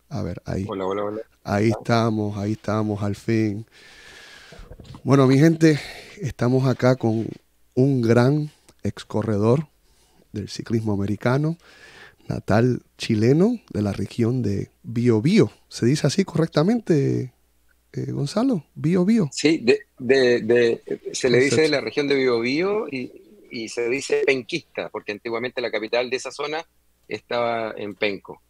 A ver, ahí. Hola, hola, hola. Ahí estamos, al fin. Bueno, mi gente, estamos acá con un gran ex corredor del ciclismo americano, natal chileno de la región de Biobío. ¿Se dice así correctamente, Gonzalo? Biobío. Sí, se le dice de Concepción. la región de Biobío y se dice penquista, porque antiguamente la capital de esa zona estaba en Penco.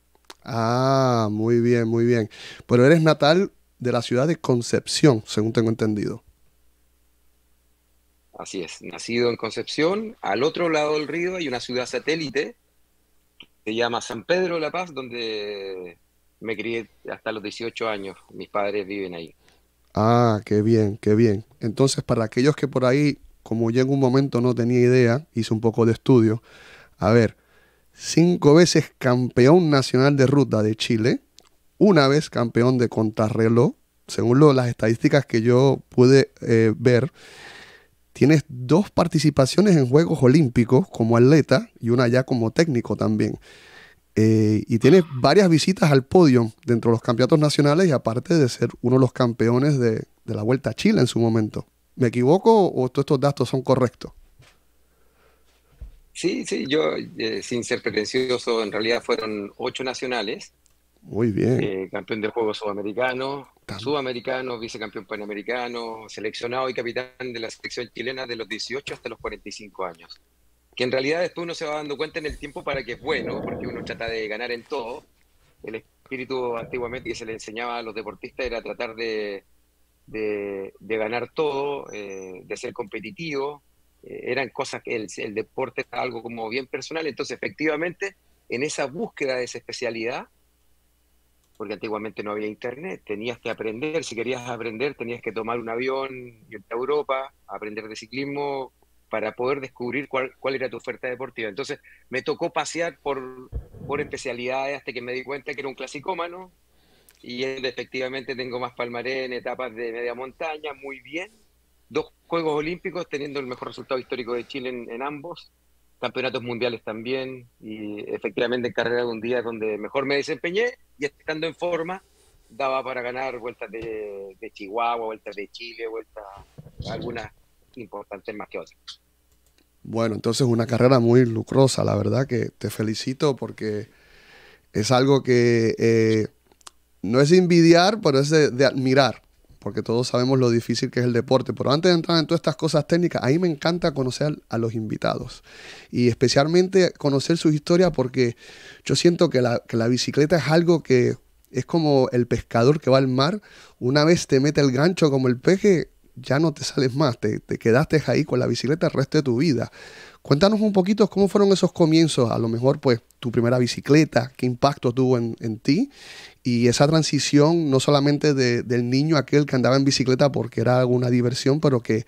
Ah, muy bien, muy bien. Pero eres natal de la ciudad de Concepción, según tengo entendido. Así es, nacido en Concepción, al otro lado del río hay una ciudad satélite, se llama San Pedro de la Paz, donde me crié hasta los 18 años. Mis padres viven ahí. Ah, qué bien, qué bien. Entonces, para aquellos que por ahí, como yo en un momento no tenía idea, hice un poco de estudio. A ver, 5 veces campeón nacional de ruta de Chile, una vez campeón de contrarreloj. Según las estadísticas que yo pude ver, tienes 2 participaciones en Juegos Olímpicos como atleta y una ya como técnico también. Y tienes varias visitas al podio dentro de los campeonatos nacionales y aparte de ser uno de los campeones de la Vuelta a Chile en su momento. ¿Me equivoco o todos estos datos son correctos? Sí, sí, yo, sin ser pretencioso, en realidad fueron 8 nacionales, Muy bien. campeón de Juegos Sudamericanos, Tam- sudamericano, vicecampeón panamericano, seleccionado y capitán de la selección chilena de los 18 hasta los 45 años. Que en realidad después uno se va dando cuenta en el tiempo para que es bueno, porque uno trata de ganar en todo. El espíritu antiguamente que se le enseñaba a los deportistas era tratar de ganar todo, de ser competitivo. Eran cosas que el deporte era algo como bien personal. Entonces, efectivamente, en esa búsqueda de esa especialidad, porque antiguamente no había internet, tenías que aprender, si querías aprender tenías que tomar un avión, irte a Europa, aprender de ciclismo para poder descubrir cuál era tu oferta deportiva. Entonces me tocó pasear por especialidades hasta que me di cuenta que era un clasicómano y efectivamente tengo más palmarés en etapas de media montaña, muy bien. 2 Juegos Olímpicos teniendo el mejor resultado histórico de Chile en ambos, campeonatos mundiales también, y efectivamente en carrera de un día donde mejor me desempeñé y estando en forma, daba para ganar vueltas de Chihuahua, vueltas de Chile, vueltas algunas importantes más que otras. Bueno, entonces una carrera muy lucrosa, la verdad que te felicito porque es algo que no es de envidiar, pero es de admirar, porque todos sabemos lo difícil que es el deporte. Pero antes de entrar en todas estas cosas técnicas, a mí me encanta conocer a los invitados y especialmente conocer su historia porque yo siento que la bicicleta es algo que es como el pescador que va al mar, una vez te mete el gancho como el peje, ya no te sales más, te quedaste ahí con la bicicleta el resto de tu vida. Cuéntanos un poquito cómo fueron esos comienzos, a lo mejor pues tu primera bicicleta, qué impacto tuvo en ti y esa transición no solamente del niño aquel que andaba en bicicleta porque era una diversión, pero que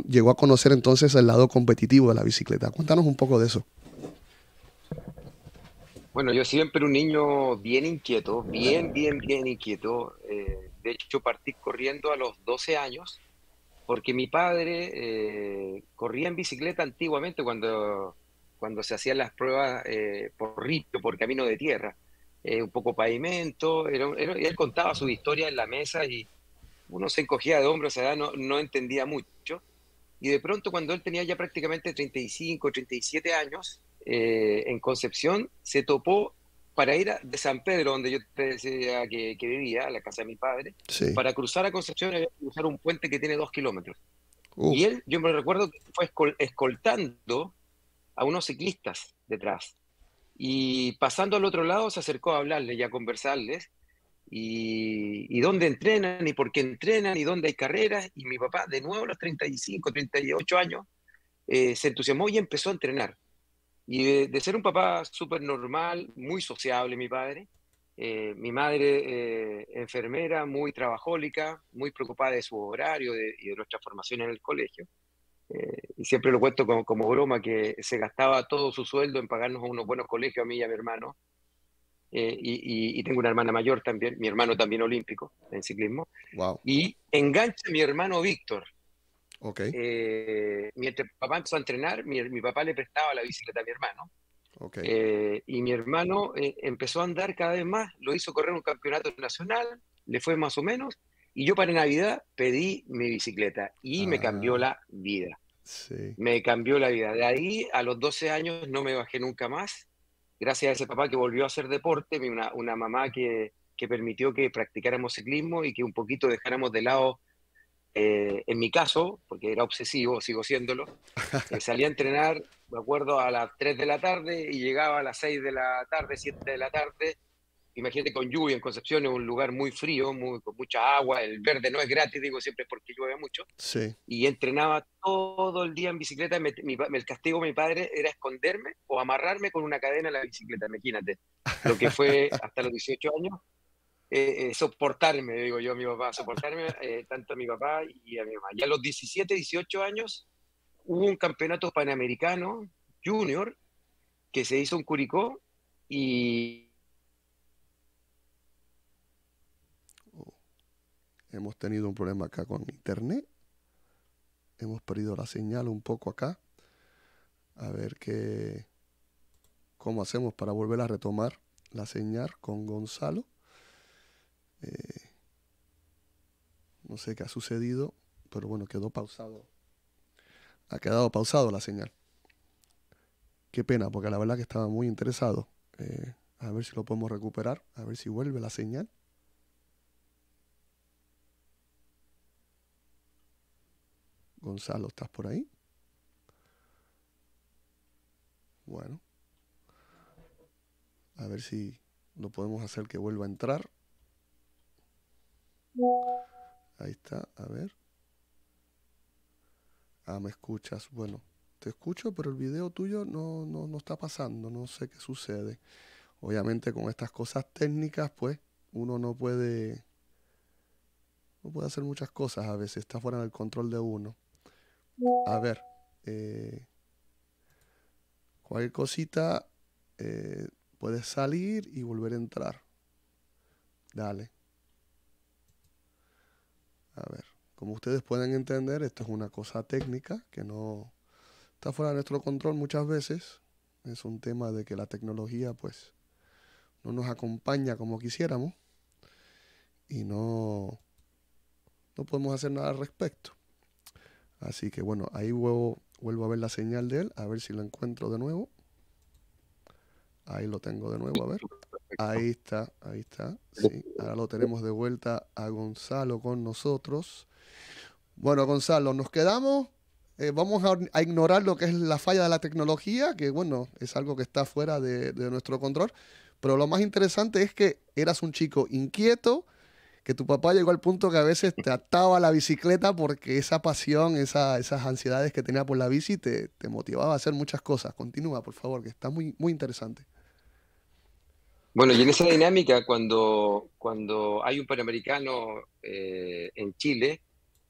llegó a conocer entonces el lado competitivo de la bicicleta. Cuéntanos un poco de eso. Bueno, yo siempre un niño bien inquieto, bien inquieto. De hecho, partí corriendo a los 12 años porque mi padre corría en bicicleta antiguamente cuando se hacían las pruebas por río, por camino de tierra, un poco pavimento, él contaba su historia en la mesa y uno se encogía de hombros, a esa edad no entendía mucho, y de pronto cuando él tenía ya prácticamente 35, 37 años, en Concepción se topó para ir de San Pedro, donde yo te decía que vivía, a la casa de mi padre, Sí. para cruzar a Concepción había que cruzar un puente que tiene 2 kilómetros. Uh, Y él, yo me recuerdo que fue escoltando a unos ciclistas detrás. Y pasando al otro lado se acercó a hablarles y a conversarles. Y dónde entrenan y por qué entrenan y dónde hay carreras. Y mi papá, de nuevo a los 35, 38 años, se entusiasmó y empezó a entrenar. Y de ser un papá súper normal, muy sociable mi padre, mi madre enfermera, muy trabajólica, muy preocupada de su horario y de nuestra formación en el colegio. Y siempre lo cuento como broma, que se gastaba todo su sueldo en pagarnos unos buenos colegios a mí y a mi hermano. Y tengo una hermana mayor también, mi hermano también olímpico en ciclismo. wow. Y engancha a mi hermano Víctor. Ok. Mientras papá empezó a entrenar, mi papá le prestaba la bicicleta a mi hermano Ok. Y mi hermano empezó a andar cada vez más, lo hizo correr un campeonato nacional, le fue más o menos, y yo para Navidad pedí mi bicicleta y me cambió Ah, la vida. sí. Me cambió la vida. De ahí a los 12 años no me bajé nunca más, gracias a ese papá que volvió a hacer deporte, una mamá que permitió que practicáramos ciclismo y que un poquito dejáramos de lado, en mi caso, porque era obsesivo, sigo siéndolo, salía a entrenar, me acuerdo, a las 3 de la tarde y llegaba a las 6 de la tarde, 7 de la tarde. Imagínate con lluvia en Concepción, es un lugar muy frío, con mucha agua, el verde no es gratis, digo siempre porque llueve mucho, Sí. y entrenaba todo el día en bicicleta. El castigo de mi padre era esconderme o amarrarme con una cadena a la bicicleta, imagínate, lo que fue hasta los 18 años, soportarme, digo yo a mi papá, soportarme, tanto a mi papá y a mi mamá. Ya a los 17, 18 años hubo un campeonato panamericano junior que se hizo en Curicó y Hemos tenido un problema acá con internet. Hemos perdido la señal un poco acá. A ver cómo hacemos para volver a retomar la señal con Gonzalo. No sé qué ha sucedido, pero bueno, quedó pausado. Ha quedado pausado la señal. Qué pena, porque la verdad que estaba muy interesado. A ver si lo podemos recuperar, a ver si vuelve la señal. Gonzalo, ¿estás por ahí? Bueno, a ver si lo podemos hacer que vuelva a entrar. Ahí está, a ver. Ah, me escuchas. Bueno, te escucho, pero el video tuyo no está pasando. No sé qué sucede. Obviamente con estas cosas técnicas, pues uno no puede hacer muchas cosas a veces. Está fuera del control de uno. A ver, eh, cualquier cosita, puedes salir y volver a entrar. Dale. A ver, como ustedes pueden entender, esto es una cosa técnica que no está fuera de nuestro control muchas veces. Es un tema de que la tecnología, pues, no nos acompaña como quisiéramos y no podemos hacer nada al respecto. Así que bueno, ahí vuelvo a ver la señal de él, a ver si lo encuentro de nuevo. Ahí lo tengo de nuevo, a ver. Ahí está, sí. Ahora lo tenemos de vuelta a Gonzalo con nosotros. Bueno, Gonzalo, nos quedamos. Vamos a ignorar lo que es la falla de la tecnología, que bueno, es algo que está fuera de nuestro control. Pero lo más interesante es que eras un chico inquieto, que tu papá llegó al punto que a veces te ataba a la bicicleta porque esa pasión, esas ansiedades que tenía por la bici te motivaba a hacer muchas cosas. Continúa, por favor, que está muy, muy interesante. bueno, y en esa dinámica, cuando hay un Panamericano en Chile,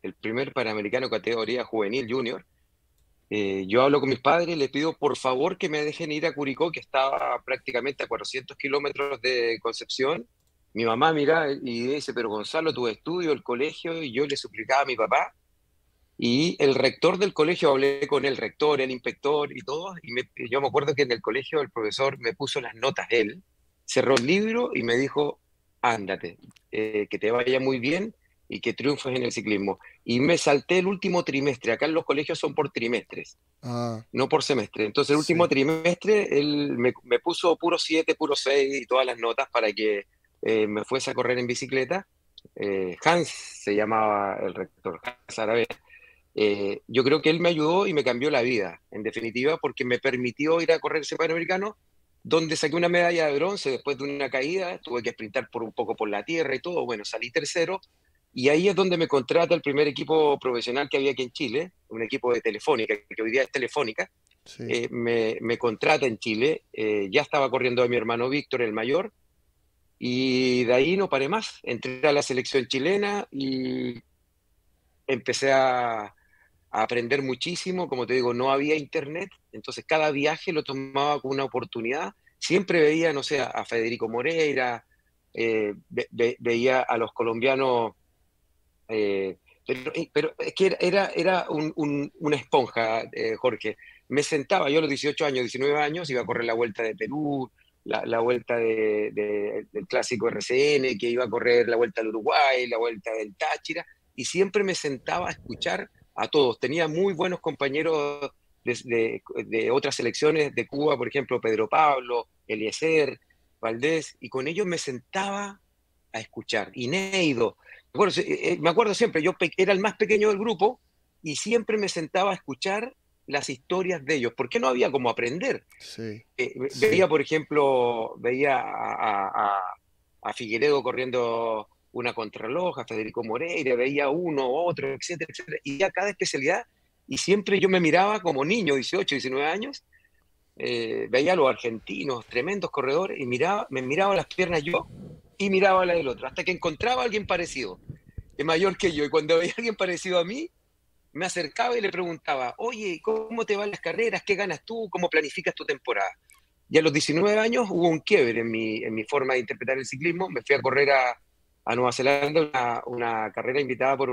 el primer Panamericano categoría juvenil junior, yo hablo con mis padres, les pido por favor que me dejen ir a Curicó, que estaba prácticamente a 400 kilómetros de Concepción. Mi mamá mira y dice, pero Gonzalo, tu estudio, el colegio, y yo le suplicaba a mi papá. Y el rector del colegio, hablé con el rector, el inspector y todo, yo me acuerdo que en el colegio el profesor me puso las notas, él cerró el libro y me dijo, ándate, que te vaya muy bien y que triunfes en el ciclismo. Y me salté el último trimestre, acá en los colegios son por trimestres, Ah, no por semestre. Entonces el último sí. trimestre él me puso puro 7 puro 6 y todas las notas para que me fuese a correr en bicicleta. Hans se llamaba el rector, Hans Aravena. Yo creo que él me ayudó y me cambió la vida, en definitiva, porque me permitió ir a correr ese Panamericano, donde saqué una medalla de bronce después de una caída, tuve que sprintar por un poco por la tierra y todo, bueno, salí tercero, y ahí es donde me contrata el primer equipo profesional que había aquí en Chile, un equipo de Telefónica, que hoy día es Telefónica. Sí. Me contrata en Chile, ya estaba corriendo a mi hermano Víctor, el mayor, y de ahí no paré más, entré a la selección chilena y empecé a aprender muchísimo. Como te digo, no había internet, entonces cada viaje lo tomaba como una oportunidad. Siempre veía, no sé, a Federico Moreira, veía a los colombianos, pero es que era una esponja, Jorge. me sentaba, yo a los 18 años, 19 años, iba a correr la Vuelta de Perú, la vuelta del clásico RCN, que iba a correr la Vuelta del Uruguay, la Vuelta del Táchira, y siempre me sentaba a escuchar a todos. Tenía muy buenos compañeros de otras selecciones de Cuba, por ejemplo, Pedro Pablo, Eliezer, Valdés, y con ellos me sentaba a escuchar. Y Neido, me acuerdo siempre, yo era el más pequeño del grupo y siempre me sentaba a escuchar las historias de ellos, porque no había como aprender. Sí, Veía, sí. por ejemplo, veía a Figueredo corriendo una contrarreloj, a Federico Moreira, veía uno, otro, etcétera, etcétera, y ya cada especialidad, y siempre yo me miraba como niño, 18, 19 años, veía a los argentinos, tremendos corredores, y me miraba las piernas yo y miraba la del otro, hasta que encontraba a alguien parecido, mayor que yo, y cuando veía a alguien parecido a mí, me acercaba y le preguntaba, oye, ¿cómo te van las carreras? ¿Qué ganas tú? ¿Cómo planificas tu temporada? Y a los 19 años hubo un quiebre en mi forma de interpretar el ciclismo. Me fui a correr a Nueva Zelanda, una carrera invitada por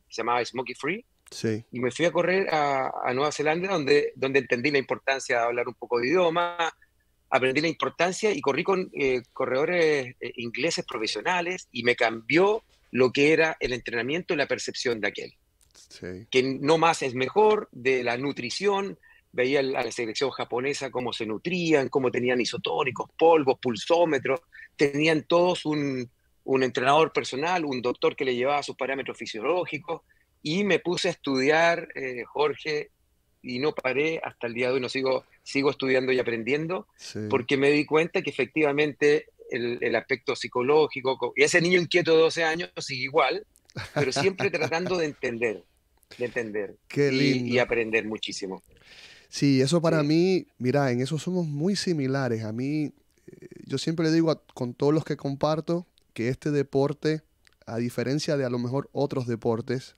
se llamaba Smoky Free, Sí. y me fui a correr a Nueva Zelanda, donde entendí la importancia de hablar un poco de idioma, aprendí la importancia y corrí con corredores ingleses profesionales y me cambió lo que era el entrenamiento y la percepción de aquel Sí. que no más es mejor, de la nutrición. Veía a la selección japonesa cómo se nutrían, cómo tenían isotónicos, polvos, pulsómetros, tenían todos un entrenador personal, un doctor que le llevaba sus parámetros fisiológicos, y me puse a estudiar, Jorge, y no paré hasta el día de hoy, no sigo estudiando y aprendiendo, Sí. porque me di cuenta que efectivamente el aspecto psicológico, y ese niño inquieto de 12 años sigue igual, pero siempre tratando de entender Qué y lindo. aprender muchísimo. Sí, eso para Sí, mí, mira, en eso somos muy similares. A mí, yo siempre le digo con todos los que comparto que este deporte, a diferencia de a lo mejor otros deportes,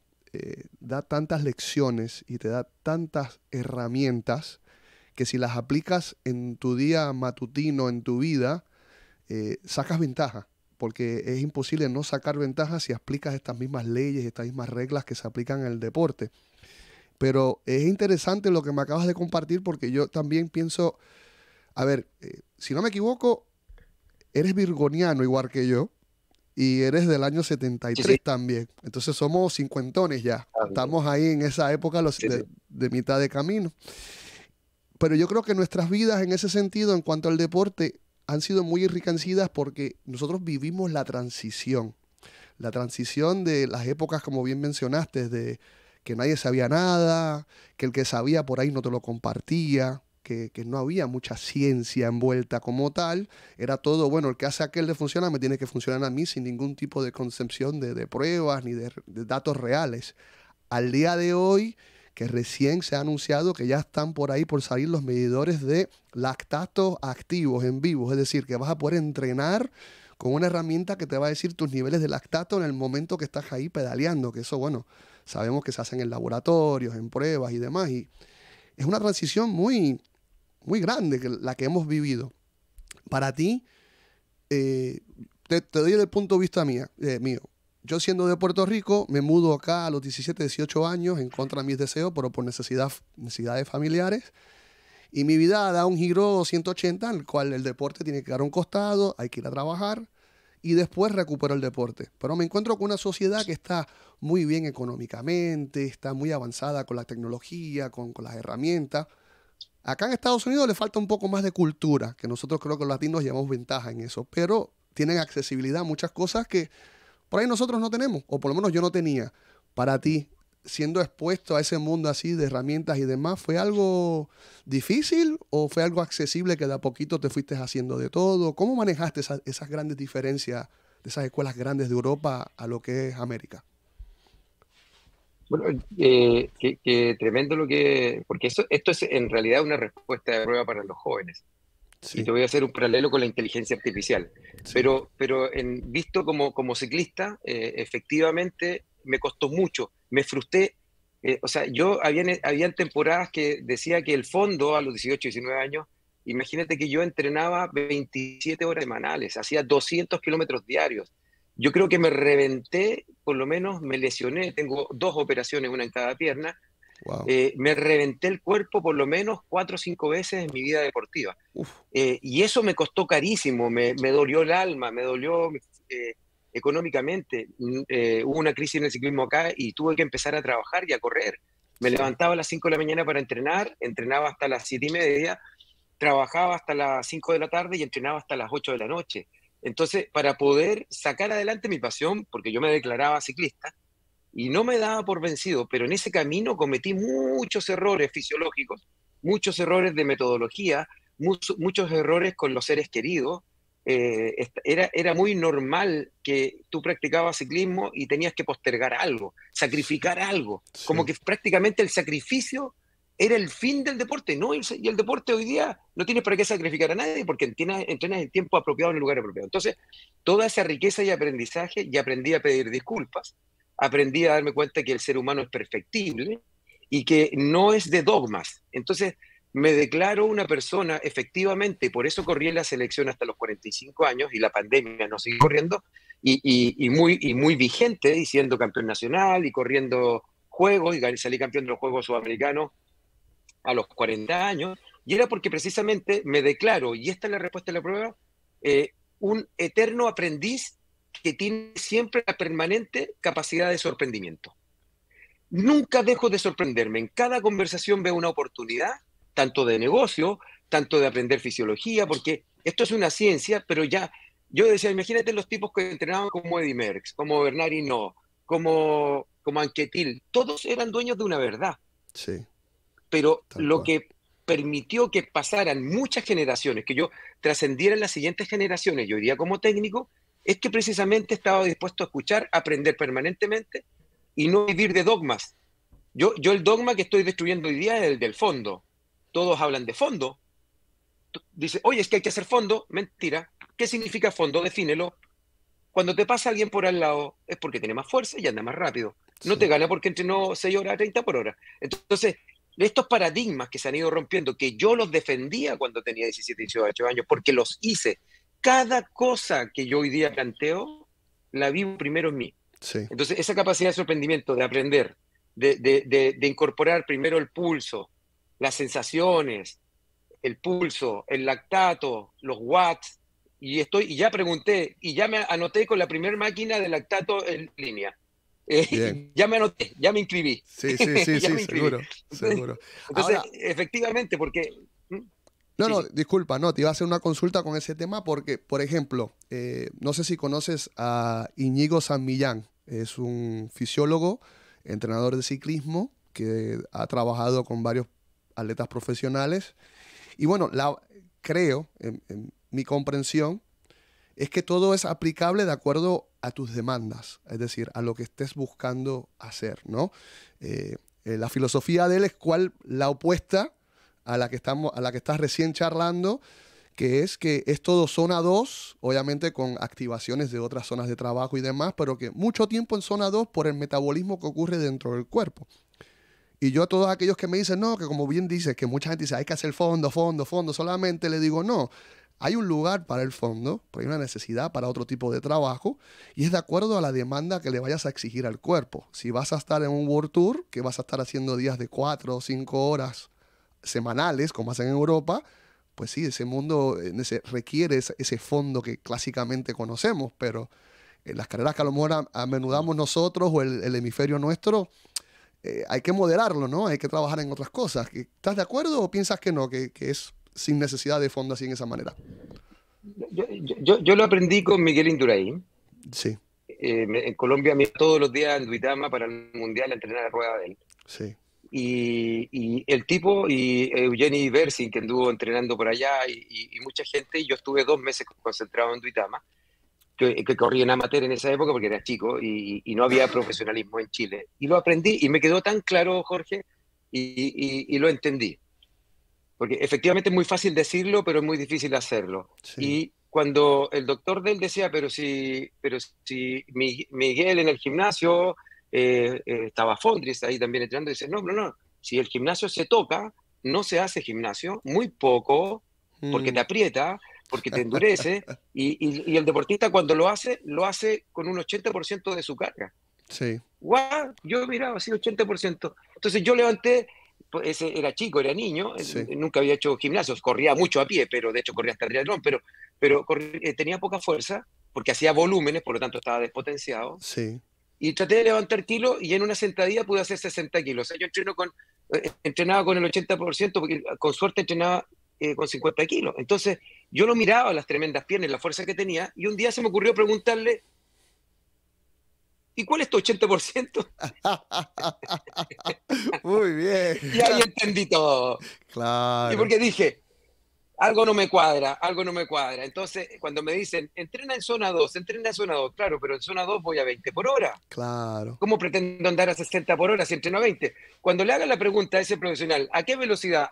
da tantas lecciones y te da tantas herramientas que si las aplicas en tu día matutino, en tu vida, sacas ventaja. Porque es imposible no sacar ventaja si aplicas estas mismas leyes, estas mismas reglas que se aplican en el deporte. Pero es interesante lo que me acabas de compartir porque yo también pienso, a ver, si no me equivoco, eres virgoniano igual que yo y eres del año sí, sí. 73 también. Entonces somos cincuentones ya. Estamos ahí en esa época Sí, sí. de mitad de camino. Pero yo creo que nuestras vidas en ese sentido, en cuanto al deporte, han sido muy enriquecidas porque nosotros vivimos la transición. La transición de las épocas, como bien mencionaste, de que nadie sabía nada, que el que sabía por ahí no te lo compartía, que no había mucha ciencia envuelta como tal. Era todo, bueno, el que hace a aquel le funciona, me tiene que funcionar a mí sin ningún tipo de concepción de pruebas ni de datos reales. Al día de hoy, que recién se ha anunciado que ya están por ahí por salir los medidores de lactatos activos en vivo, es decir, que vas a poder entrenar con una herramienta que te va a decir tus niveles de lactato en el momento que estás ahí pedaleando, que eso, bueno, sabemos que se hacen en laboratorios, en pruebas y demás, y es una transición muy, muy grande la que hemos vivido. Para ti, eh, te doy el punto de vista mío. Yo siendo de Puerto Rico, me mudo acá a los 17, 18 años en contra de mis deseos, pero por necesidades familiares. Y mi vida da un giro 180, en el cual el deporte tiene que dar un costado, hay que ir a trabajar y después recupero el deporte. Pero me encuentro con una sociedad que está muy bien económicamente, está muy avanzada con la tecnología, con las herramientas. Acá en Estados Unidos le falta un poco más de cultura, que nosotros creo que los latinos llevamos ventaja en eso, pero tienen accesibilidad a muchas cosas que por ahí nosotros no tenemos, o por lo menos yo no tenía. Para ti, siendo expuesto a ese mundo así de herramientas y demás, ¿fue algo difícil o fue algo accesible que de a poquito te fuiste haciendo de todo? ¿Cómo manejaste esas grandes diferencias de esas escuelas grandes de Europa a lo que es América? Bueno, que tremendo porque esto es en realidad una respuesta de prueba para los jóvenes. Y te Sí, voy a hacer un paralelo con la inteligencia artificial. sí, Pero visto como ciclista, efectivamente me costó mucho, me frustré. O sea, habían temporadas que decía que el fondo a los 18, 19 años, imagínate que yo entrenaba 27 horas semanales, hacía 200 kilómetros diarios. Yo creo que me reventé, por lo menos me lesioné, tengo dos operaciones, una en cada pierna, Wow. Me reventé el cuerpo por lo menos 4 o 5 veces en mi vida deportiva. Uf. Y eso me costó carísimo, me dolió el alma, me dolió económicamente. Hubo una crisis en el ciclismo acá y tuve que empezar a trabajar y a correr. Me Sí. levantaba a las 5 de la mañana para entrenar, entrenaba hasta las 7:30, trabajaba hasta las 5 de la tarde y entrenaba hasta las 8 de la noche. Entonces, para poder sacar adelante mi pasión, porque yo me declaraba ciclista, y no me daba por vencido, pero en ese camino cometí muchos errores fisiológicos, muchos errores de metodología, muchos errores con los seres queridos. Era muy normal que tú practicabas ciclismo y tenías que postergar algo, sacrificar algo, como Sí. que prácticamente el sacrificio era el fin del deporte, ¿no? Y el deporte hoy día no tienes para qué sacrificar a nadie porque entrenas en tiempo apropiado en el lugar apropiado. Entonces, toda esa riqueza y aprendizaje, y aprendí a pedir disculpas, aprendí a darme cuenta que el ser humano es perfectible y que no es de dogmas. Entonces, me declaro una persona, efectivamente, por eso corrí en la selección hasta los 45 años y la pandemia no sigue corriendo, y muy vigente, y siendo campeón nacional y corriendo juegos, y salí campeón de los Juegos Sudamericanos a los 40 años, y era porque precisamente me declaro, y esta es la respuesta a la prueba, un eterno aprendiz que tiene siempre la permanente capacidad de sorprendimiento. Nunca dejo de sorprenderme. En cada conversación veo una oportunidad, tanto de negocio, tanto de aprender fisiología, porque esto es una ciencia, pero ya, yo decía, imagínate los tipos que entrenaban como Eddy Merckx, como Bernard Hinault, como Anquetil, todos eran dueños de una verdad, Sí. pero Tal lo cual. que permitió que pasaran muchas generaciones, que yo trascendiera en las siguientes generaciones, yo diría como técnico, es que precisamente estaba dispuesto a escuchar, aprender permanentemente y no vivir de dogmas. Yo el dogma que estoy destruyendo hoy día es el del fondo. Todos hablan de fondo. Dice, oye, es que hay que hacer fondo. Mentira. ¿Qué significa fondo? Defínelo. Cuando te pasa alguien por al lado es porque tiene más fuerza y anda más rápido. No Sí. te gana porque entrenó 6 horas a 30 por hora. Entonces, estos paradigmas que se han ido rompiendo, que yo los defendía cuando tenía 17, 18 años, porque los hice. Cada cosa que yo hoy día planteo, la vivo primero en mí. Sí. Entonces, esa capacidad de sorprendimiento, de aprender, de incorporar primero el pulso, las sensaciones, el pulso, el lactato, los watts, y ya pregunté, y ya me anoté con la primera máquina de lactato en línea. Bien. Ya me anoté, ya me inscribí. Sí, sí, sí, Ya sí, me inscribí. seguro, Entonces, seguro. entonces, Ahora, efectivamente, porque... no, Sí, no, sí. disculpa, no, te iba a hacer una consulta con ese tema porque, por ejemplo, no sé si conoces a Íñigo San Millán, es un fisiólogo, entrenador de ciclismo que ha trabajado con varios atletas profesionales y bueno, creo, en mi comprensión, es que todo es aplicable de acuerdo a tus demandas, es decir, a lo que estés buscando hacer, ¿no? La filosofía de él es la opuesta a la que estás recién charlando, que es todo zona 2 obviamente con activaciones de otras zonas de trabajo y demás, pero que mucho tiempo en zona 2 por el metabolismo que ocurre dentro del cuerpo. Y yo a todos aquellos que me dicen, no, que como bien dices, que mucha gente dice, hay que hacer fondo, fondo, fondo, solamente le digo, no, hay un lugar para el fondo, pero hay una necesidad para otro tipo de trabajo, y es de acuerdo a la demanda que le vayas a exigir al cuerpo. Si vas a estar en un World Tour, que vas a estar haciendo días de 4 o 5 horas semanales, como hacen en Europa, pues sí, ese mundo requiere ese fondo que clásicamente conocemos, pero en las carreras que a lo mejor amenudamos nosotros o el hemisferio nuestro, hay que moderarlo, ¿no? Hay que trabajar en otras cosas. ¿Estás de acuerdo o piensas que no, que es sin necesidad de fondo así en esa manera? Yo lo aprendí con Miguel Indurain. Sí, En Colombia me iba todos los días en Duitama para el Mundial a entrenar a rueda de él. sí, Y el tipo, y Eugeni Bersin, que anduvo entrenando por allá, y mucha gente, y yo estuve 2 meses concentrado en Duitama, que corrí en amateur en esa época porque era chico y no había profesionalismo en Chile. Y lo aprendí y me quedó tan claro, Jorge, y lo entendí. Porque efectivamente es muy fácil decirlo, pero es muy difícil hacerlo. sí. Y cuando el doctor de él decía, pero si Miguel en el gimnasio, estaba Fondris ahí también entrenando, dice, no, no, no, si el gimnasio se toca, no se hace gimnasio, muy poco, porque te Mm, aprieta, porque te endurece, y el deportista cuando lo hace con un 80% de su carga. sí, ¡Guau! Yo miraba así 80%. Entonces yo levanté, pues, era chico, era niño, Sí, nunca había hecho gimnasios, corría mucho a pie, pero de hecho corría hasta triatlón, pero tenía poca fuerza porque hacía volúmenes, por lo tanto estaba despotenciado. sí. Y traté de levantar kilos y en una sentadilla pude hacer 60 kilos. O sea, yo entrenaba con el 80% porque con suerte entrenaba con 50 kilos. Entonces yo lo miraba, las tremendas piernas, la fuerza que tenía, y un día se me ocurrió preguntarle, ¿y cuál es tu 80%? Muy bien. Y ahí entendí todo. Y Claro, porque dije, algo no me cuadra, algo no me cuadra. Entonces, cuando me dicen, entrena en zona 2, claro, pero en zona 2 voy a 20 por hora. claro. ¿Cómo pretendo andar a 60 por hora si entreno a 20? Cuando le hagan la pregunta a ese profesional, ¿a qué velocidad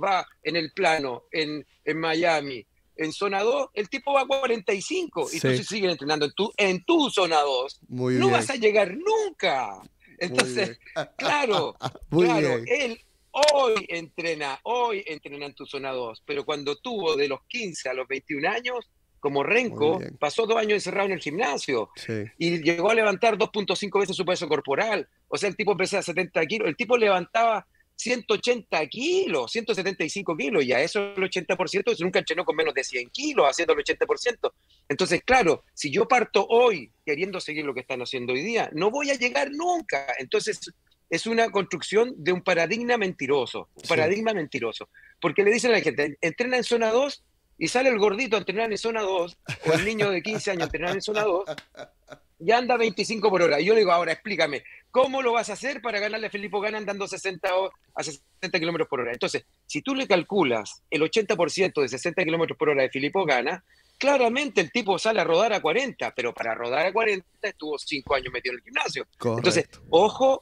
va en el plano, en Miami, en zona 2? El tipo va a 45 y tú Sí, si sigues entrenando en tu zona 2, muy no vas bien, a llegar nunca. muy Entonces, bien. claro, Muy claro, bien, él hoy entrena en tu zona 2, pero cuando tuvo de los 15 a los 21 años, como muy Renko, bien. pasó 2 años encerrado en el gimnasio Sí, y llegó a levantar 2.5 veces su peso corporal. O sea, el tipo pesaba 70 kilos, el tipo levantaba 180 kilos, 175 kilos, y a eso el 80%, nunca entrenó con menos de 100 kilos, haciendo el 80%. Entonces, claro, si yo parto hoy queriendo seguir lo que están haciendo hoy día, no voy a llegar nunca. Entonces, es una construcción de un paradigma mentiroso, sí. porque le dicen a la gente, entrena en zona 2 y sale el gordito a entrenar en zona 2 o el niño de 15 años a entrenar en zona 2 ya anda 25 por hora. Y yo le digo, ahora explícame, ¿cómo lo vas a hacer para ganarle a Felipe Gana andando 60 kilómetros por hora? Entonces, si tú le calculas el 80% de 60 kilómetros por hora de Felipe Gana, claramente el tipo sale a rodar a 40, pero para rodar a 40 estuvo 5 años metido en el gimnasio. Entonces, Correcto. ojo,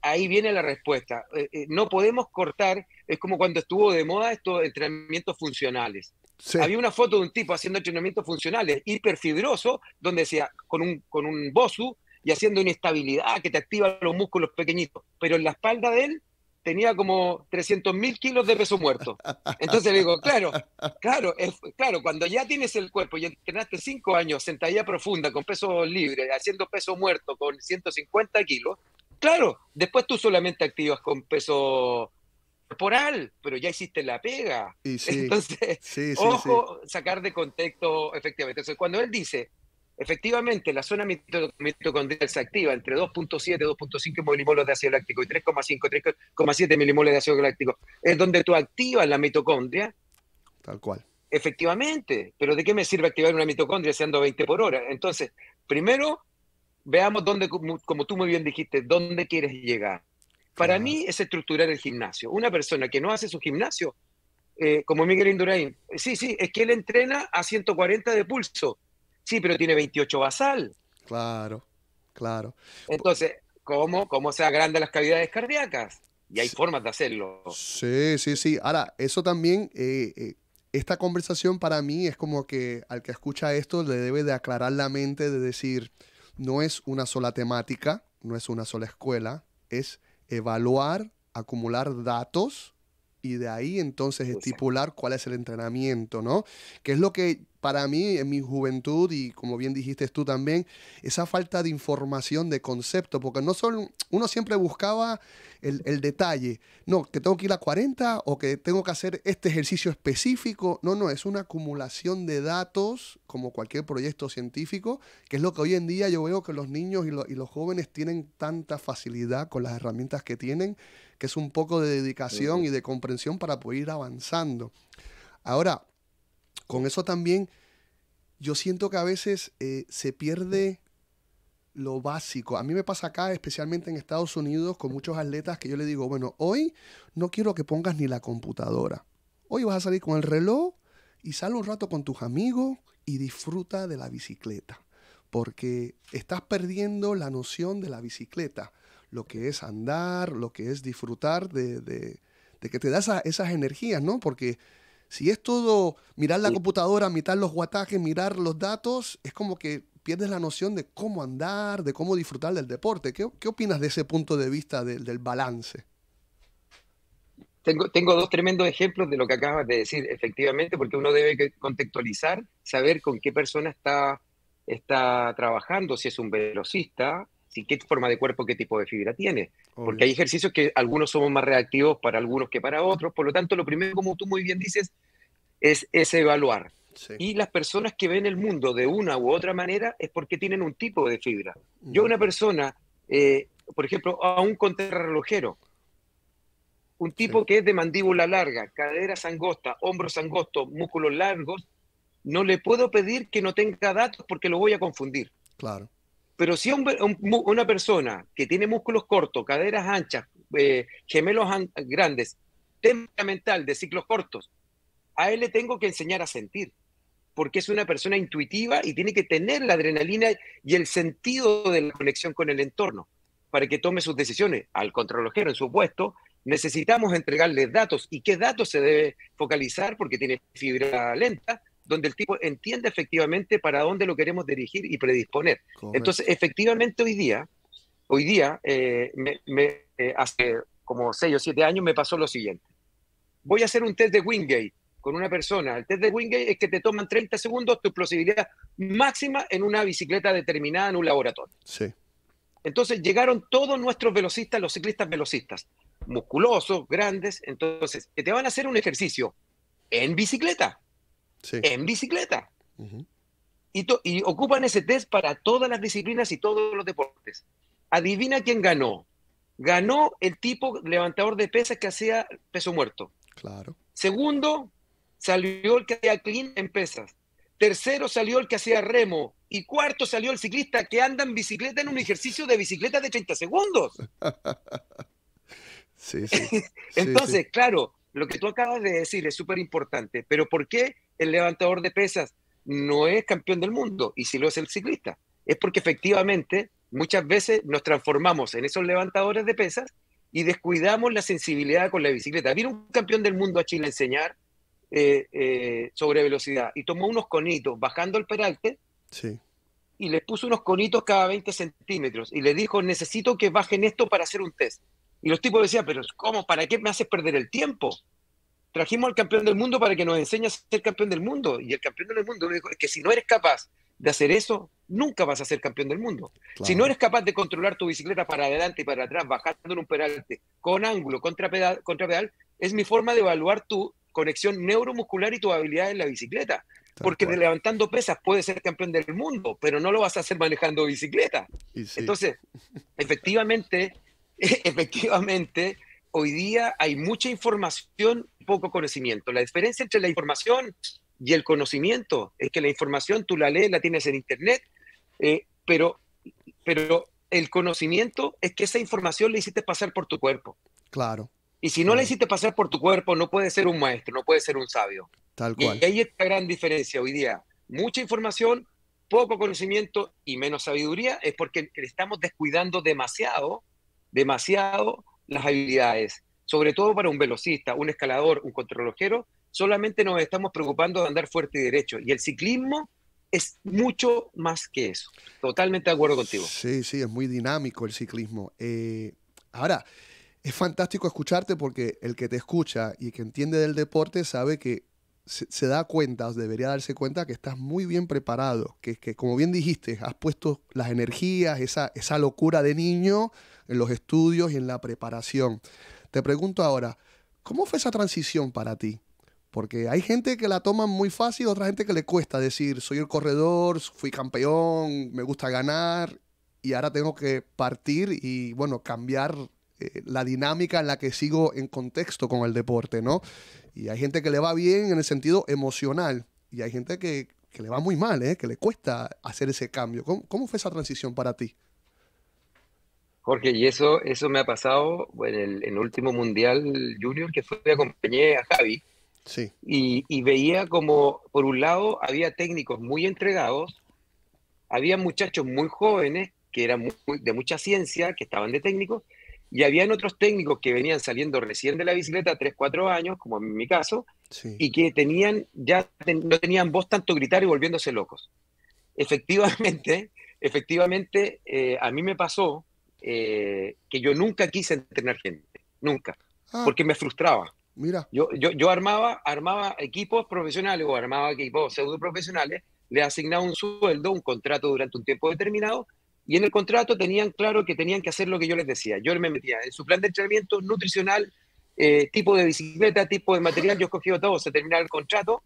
ahí viene la respuesta. No podemos cortar, es como cuando estuvo de moda estos entrenamientos funcionales. Sí, Había una foto de un tipo haciendo entrenamientos funcionales hiperfibroso, donde decía con un BOSU y haciendo inestabilidad que te activa los músculos pequeñitos, pero en la espalda de él tenía como 300.000 kilos de peso muerto. Entonces le digo, claro, claro, claro, cuando ya tienes el cuerpo y entrenaste 5 años sentadilla profunda con peso libre, haciendo peso muerto con 150 kilos, claro, después tú solamente activas con peso corporal, pero ya hiciste la pega. y sí, Entonces, sí, sí, sí. ojo, sacar de contexto efectivamente. Entonces, cuando él dice, efectivamente, la zona mitocondrial se activa entre 2.7, 2.5 milimoles de ácido láctico y 3,5, 3,7 milimoles de ácido láctico, es donde tú activas la mitocondria, Tal cual. efectivamente. Pero ¿de qué me sirve activar una mitocondria si ando 20 por hora? Entonces, primero, veamos dónde, como tú muy bien dijiste, dónde quieres llegar. Para Claro. mí es estructurar el gimnasio. Una persona que no hace su gimnasio, como Miguel Indurain, sí, sí, es que él entrena a 140 de pulso. Sí, pero tiene 28 basal. Claro, claro. Po- Entonces, ¿cómo se agrandan las cavidades cardíacas? Y hay s- formas de hacerlo. Sí, sí, sí. Ahora, eso también, esta conversación para mí es como que al que escucha esto le debe de aclarar la mente de decir, no es una sola temática, no es una sola escuela, es evaluar, acumular datos y de ahí entonces Exacto. estipular cuál es el entrenamiento, ¿no? Que es lo que para mí en mi juventud y como bien dijiste tú también, esa falta de información, de concepto, porque no solo uno siempre buscaba el detalle, no, que tengo que ir a 40 o que tengo que hacer este ejercicio específico, no, no, es una acumulación de datos como cualquier proyecto científico, que es lo que hoy en día yo veo que los niños y los jóvenes tienen tanta facilidad con las herramientas que tienen que es un poco de dedicación y de comprensión para poder ir avanzando. Ahora, con eso también, yo siento que a veces se pierde lo básico. A mí me pasa acá, especialmente en Estados Unidos, con muchos atletas que yo le digo, bueno, hoy no quiero que pongas ni la computadora. Hoy vas a salir con el reloj y sal un rato con tus amigos y disfruta de la bicicleta. Porque estás perdiendo la noción de la bicicleta, lo que es andar, lo que es disfrutar de que te da esas energías, ¿no? Porque si es todo mirar la Y computadora, mirar los guatajes, mirar los datos, es como que pierdes la noción de cómo andar, de cómo disfrutar del deporte. ¿Qué opinas de ese punto de vista del balance? tengo dos tremendos ejemplos de lo que acabas de decir, efectivamente, porque uno debe contextualizar, saber con qué persona está trabajando, si es un velocista, ¿Sí? ¿Qué forma de cuerpo, qué tipo de fibra tiene? Porque Obvio. hay ejercicios que algunos somos más reactivos para algunos que para otros. Por lo tanto, lo primero, como tú muy bien dices, es evaluar. Sí. Y las personas que ven el mundo de una u otra manera es porque tienen un tipo de fibra. Yo, Ujú. una persona, por ejemplo, a un contrarrelojero, un Sí, tipo que es de mandíbula larga, caderas angostas, hombros angostos, músculos largos, no le puedo pedir que no tenga datos porque lo voy a confundir. claro. Pero si una persona que tiene músculos cortos, caderas anchas, gemelos grandes, temperamental, de ciclos cortos, a él le tengo que enseñar a sentir, porque es una persona intuitiva y tiene que tener la adrenalina y el sentido de la conexión con el entorno para que tome sus decisiones. Al contrarrelojero en su puesto, necesitamos entregarle datos. ¿Y qué datos se debe focalizar? Porque tiene fibra lenta, donde el tipo entiende efectivamente para dónde lo queremos dirigir y predisponer. Entonces, Correcto. efectivamente hoy día hace como 6 o 7 años me pasó lo siguiente. Voy a hacer un test de Wingate con una persona. El test de Wingate es que te toman 30 segundos tu explosividad máxima en una bicicleta determinada en un laboratorio. Sí, Entonces llegaron todos nuestros velocistas, los ciclistas velocistas, musculosos, grandes, entonces, que te van a hacer un ejercicio en bicicleta, sí. en bicicleta. Ujú. Y ocupan ese test para todas las disciplinas y todos los deportes. Adivina quién ganó. Ganó el tipo levantador de pesas que hacía peso muerto. Claro. Segundo, salió el que hacía clean en pesas. Tercero salió el que hacía remo. Y cuarto salió el ciclista que anda en bicicleta en un ejercicio de bicicleta de 30 segundos. Sí, sí. Sí, sí. Entonces, claro, lo que tú acabas de decir es súper importante. Pero ¿por qué el levantador de pesas no es campeón del mundo? Y si lo es el ciclista. Es porque efectivamente muchas veces nos transformamos en esos levantadores de pesas y descuidamos la sensibilidad con la bicicleta. Vino un campeón del mundo a Chile a enseñar sobre velocidad y tomó unos conitos bajando el peralte Sí, y les puso unos conitos cada 20 centímetros y le dijo, necesito que bajen esto para hacer un test. Y los tipos decían, pero ¿cómo? ¿Para qué me haces perder el tiempo? Trajimos al campeón del mundo para que nos enseñe a ser campeón del mundo. Y el campeón del mundo le dijo, es que si no eres capaz de hacer eso, nunca vas a ser campeón del mundo. Si no claro. eres capaz de controlar tu bicicleta para adelante y para atrás, bajando en un peralte, con ángulo, contra pedal, es mi forma de evaluar tu conexión neuromuscular y tu habilidad en la bicicleta. Tal Porque de cual. levantando pesas puedes ser campeón del mundo, pero no lo vas a hacer manejando bicicleta. Y sí. Entonces, efectivamente, efectivamente, hoy día hay mucha información y poco conocimiento. La diferencia entre la información y el conocimiento es que la información tú la lees, la tienes en internet, pero el conocimiento es que esa información la hiciste pasar por tu cuerpo. Claro, Y si no la claro. hiciste pasar por tu cuerpo, no puedes ser un maestro, no puedes ser un sabio. Tal Y cual. ahí está la gran diferencia hoy día. Mucha información, poco conocimiento y menos sabiduría es porque estamos descuidando demasiado, demasiado las habilidades. Sobre todo para un velocista, un escalador, un contrarrelojero, solamente nos estamos preocupando de andar fuerte y derecho. Y el ciclismo es mucho más que eso. Totalmente de acuerdo contigo. Sí, sí, es muy dinámico el ciclismo. Ahora, es fantástico escucharte porque el que te escucha y que entiende del deporte sabe que se da cuenta, o debería darse cuenta que estás muy bien preparado, que como bien dijiste, has puesto las energías, esa locura de niño en los estudios y en la preparación. Te pregunto ahora, ¿cómo fue esa transición para ti? Porque hay gente que la toma muy fácil, otra gente que le cuesta decir, soy el corredor, fui campeón, me gusta ganar y ahora tengo que partir y, bueno, cambiar la dinámica en la que sigo en contexto con el deporte, ¿no? Y hay gente que le va bien en el sentido emocional y hay gente que le va muy mal, ¿eh? Que le cuesta hacer ese cambio. ¿Cómo fue esa transición para ti? Jorge, y eso me ha pasado en el último Mundial Junior que fue, acompañé a Javi Sí, y veía como, por un lado, había técnicos muy entregados, había muchachos muy jóvenes que eran de mucha ciencia, que estaban de técnicos, y habían otros técnicos que venían saliendo recién de la bicicleta, 3 4 años, como en mi caso, sí, y que no tenían voz tanto gritar y volviéndose locos. Efectivamente, efectivamente, a mí me pasó que yo nunca quise entrenar gente, nunca, ah, porque me frustraba. mira, Yo armaba equipos profesionales o armaba equipos pseudo profesionales, le asignaba un sueldo, un contrato durante un tiempo determinado Y en el contrato tenían claro que tenían que hacer lo que yo les decía. Yo me metía en su plan de entrenamiento nutricional, tipo de bicicleta, tipo de material, yo escogía todo, se terminaba el contrato,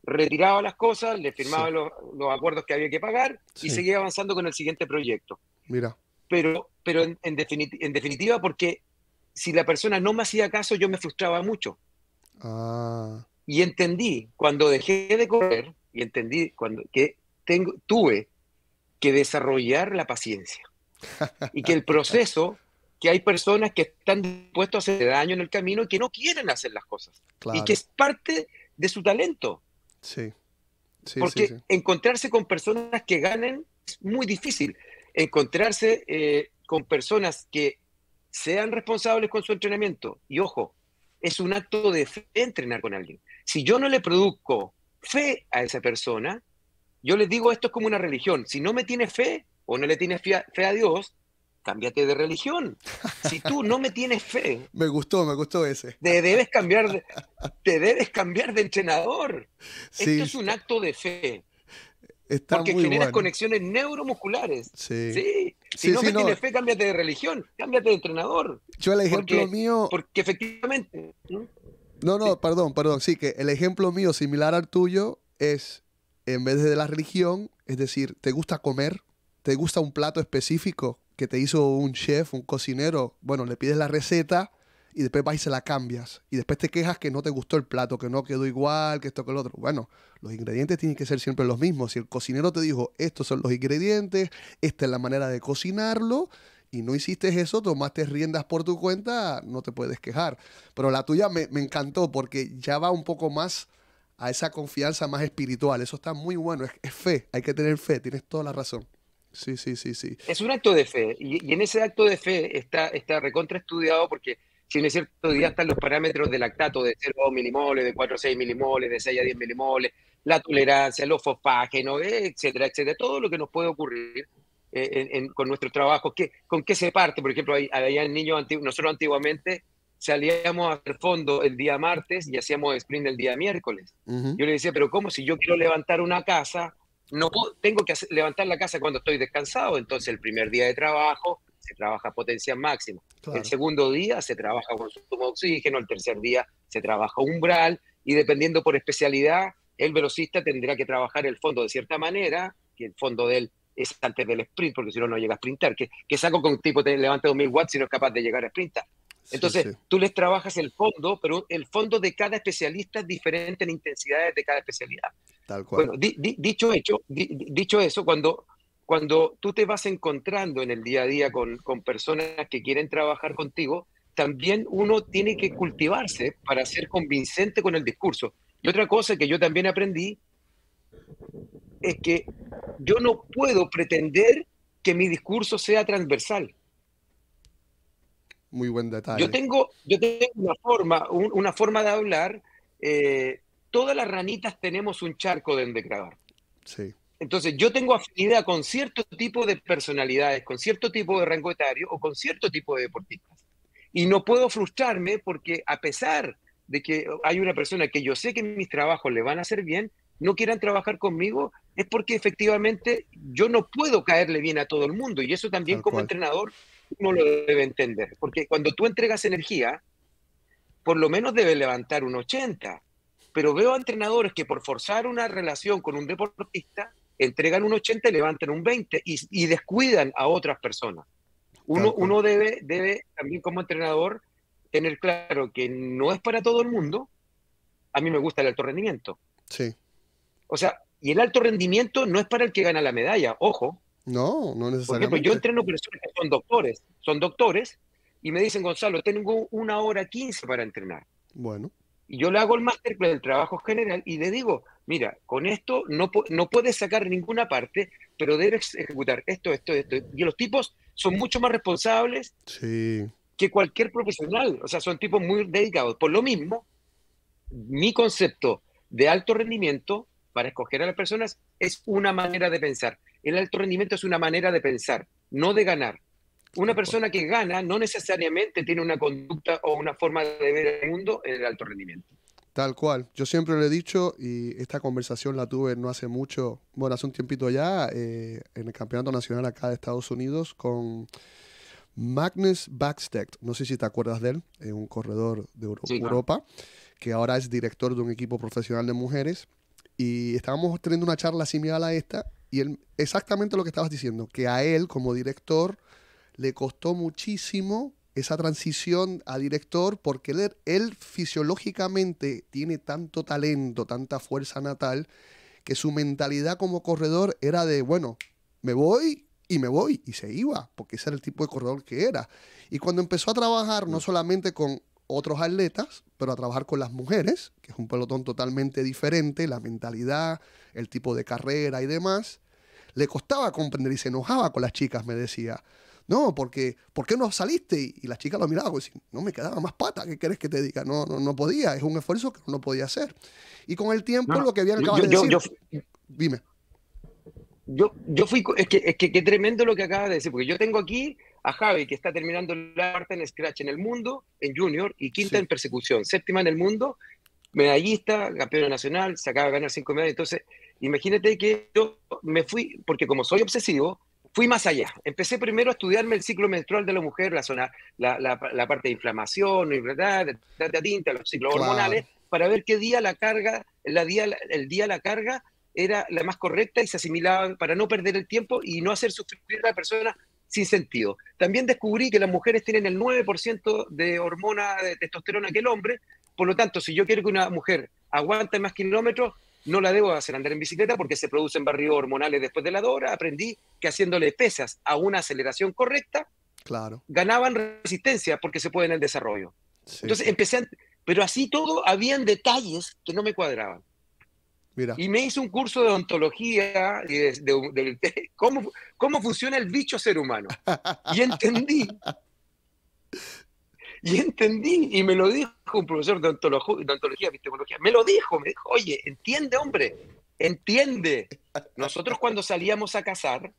retiraba las cosas, le Sí, firmaba los acuerdos que había que pagar y sí, seguía avanzando con el siguiente proyecto. mira. Pero en definitiva, porque si la persona no me hacía caso, yo me frustraba mucho. Ah, Y entendí, cuando dejé de correr, y entendí que tuve que desarrollar la paciencia. Y que el proceso, que hay personas que están dispuestos a hacer daño en el camino y que no quieren hacer las cosas. Y que claro. es parte de su talento. Sí, sí, sí, sí. Porque encontrarse con personas que ganen es muy difícil. Encontrarse con personas que sean responsables con su entrenamiento. Y ojo, es un acto de fe entrenar con alguien. Si yo no le produzco fe a esa persona, yo les digo, esto es como una religión. Si no me tienes fe o no le tienes fe a Dios, cámbiate de religión. Si tú no me tienes fe, Me gustó ese. te debes cambiar de, te debes cambiar de entrenador. Sí, Esto es un acto de fe, está porque muy generas bueno. conexiones neuromusculares. Sí. Sí, si Sí, no sí, me no. tienes fe, cámbiate de religión, cámbiate de entrenador. Yo el ejemplo Porque, mío, porque efectivamente, ¿no? no, Sí, no, perdón, perdón, sí, que el ejemplo mío similar al tuyo es, en vez de la religión, es decir, ¿te gusta comer? ¿Te gusta un plato específico que te hizo un chef, un cocinero? Bueno, le pides la receta y después vas y se la cambias. Y después te quejas que no te gustó el plato, que no quedó igual, que esto, que lo otro. Bueno, los ingredientes tienen que ser siempre los mismos. Si el cocinero te dijo, estos son los ingredientes, esta es la manera de cocinarlo, y no hiciste eso, tomaste riendas por tu cuenta, no te puedes quejar. Pero la tuya me encantó porque ya va un poco más a esa confianza más espiritual. Eso está muy bueno, es fe, hay que tener fe, tienes toda la razón. Sí, sí, sí, sí. es un acto de fe. Y en ese acto de fe está recontra estudiado porque si en cierto día están los parámetros de lactato de 0,2 milimoles, de 4 a 6 milimoles, de 6 a 10 milimoles, la tolerancia, los fosfágenos, etcétera, etcétera, todo lo que nos puede ocurrir con nuestros trabajos. ¿Con qué se parte? Por ejemplo, había niños antiguos, nosotros antiguamente salíamos a hacer fondo el día martes y hacíamos sprint el día miércoles. Ujú, Yo le decía, pero ¿cómo si yo quiero levantar una casa? No puedo, tengo que levantar la casa cuando estoy descansado, entonces el primer día de trabajo se trabaja a potencia máxima, el claro, segundo día se trabaja consumo de oxígeno, el tercer día se trabaja umbral y dependiendo por especialidad, el velocista tendrá que trabajar el fondo de cierta manera, que el fondo de él es antes del sprint, porque si no, no llega a sprintar, que saco con un tipo te levanta 2000 watts si no es capaz de llegar a sprintar. sí, Entonces, sí, tú les trabajas el fondo, pero el fondo de cada especialista es diferente en intensidades de cada especialidad. tal cual. Bueno, dicho eso, cuando tú te vas encontrando en el día a día con personas que quieren trabajar contigo, también uno tiene que cultivarse para ser convincente con el discurso. Y otra cosa que yo también aprendí es que yo no puedo pretender que mi discurso sea transversal. Muy buen Yo detalle. tengo, yo tengo una forma de hablar. Todas las ranitas tenemos un charco donde grabar. Sí, Entonces, yo tengo afinidad con cierto tipo de personalidades, con cierto tipo de rango etario o con cierto tipo de deportistas. Y no puedo frustrarme porque a pesar de que hay una persona que yo sé que mis trabajos le van a hacer bien, no quieran trabajar conmigo, es porque efectivamente yo no puedo caerle bien a todo el mundo. Y eso también tal como cual. entrenador uno lo debe entender. Porque cuando tú entregas energía, por lo menos debe levantar un 80. Pero veo a entrenadores que por forzar una relación con un deportista entregan un 80 y levantan un 20 y descuidan a otras personas. Tal cual. Uno debe también como entrenador tener claro que no es para todo el mundo. A mí me gusta el alto rendimiento. Sí. O sea, y el alto rendimiento no es para el que gana la medalla, ojo. No, no Por ejemplo, yo necesariamente. entreno personas que son doctores, y me dicen, Gonzalo, tengo 1 hora 15 para entrenar. Bueno, Y yo le hago el masterclass del trabajo general y le digo, mira, con esto no puedes sacar ninguna parte, pero debes ejecutar esto, esto, esto. Y los tipos son mucho más responsables sí, que cualquier profesional. O sea, son tipos muy dedicados. Por lo mismo, mi concepto de alto rendimiento para escoger a las personas es una manera de pensar. El alto rendimiento es una manera de pensar, no de ganar. Una tal cual. persona que gana no necesariamente tiene una conducta o una forma de ver el mundo en el alto rendimiento. Tal cual. Yo siempre lo he dicho y esta conversación la tuve no hace mucho, bueno, hace un tiempito ya, en el Campeonato Nacional acá de Estados Unidos con Magnus Backstedt. No sé si te acuerdas de él, un corredor de Sí, claro. Europa, que ahora es director de un equipo profesional de mujeres. Y estábamos teniendo una charla similar a esta y él, exactamente lo que estabas diciendo, que a él como director le costó muchísimo esa transición a director porque él fisiológicamente tiene tanto talento, tanta fuerza natal, que su mentalidad como corredor era de, bueno, me voy, y se iba, porque ese era el tipo de corredor que era. Y cuando empezó a trabajar no solamente con otros atletas, pero a trabajar con las mujeres, que es un pelotón totalmente diferente, la mentalidad, el tipo de carrera y demás, le costaba comprender y se enojaba con las chicas, me decía. No, porque, ¿por qué no saliste? Y la chica lo miraba y decía, no me quedaba más pata, ¿qué querés que te diga? No, no, no podía, es un esfuerzo que no podía hacer. Y con el No, tiempo, no. lo que bien acabas Yo, de yo, decir, yo, dime. yo fui, es que qué tremendo lo que acabas de decir, porque yo tengo aquí a Javi, que está terminando la parte en Scratch en el mundo, en Junior, y quinta Sí, en persecución, séptima en el mundo, medallista, campeona nacional, se acaba de ganar 5 medallas. Entonces, imagínate que yo me fui, porque como soy obsesivo, fui más allá. Empecé primero a estudiarme el ciclo menstrual de la mujer, la zona, la parte de inflamación, ¿verdad? De tinta, los ciclos hormonales, claro, para ver qué día la carga, el día la carga era la más correcta y se asimilaba para no perder el tiempo y no hacer sufrir a la persona sin sentido. También descubrí que las mujeres tienen el 9% de hormona de testosterona que el hombre, por lo tanto, si yo quiero que una mujer aguante más kilómetros, no la debo hacer andar en bicicleta porque se producen barridos hormonales después de la hora. Aprendí que haciéndole pesas a una aceleración correcta, claro. ganaban resistencia porque se puede en el desarrollo. Sí, Entonces sí. empecé, pero así todo, habían detalles que no me cuadraban. Mira, Y me hice un curso de ontología y de cómo funciona el bicho ser humano. Y entendí y me lo dijo un profesor de ontología, epistemología, me dijo, oye, entiende, hombre, entiende. Nosotros cuando salíamos a cazar,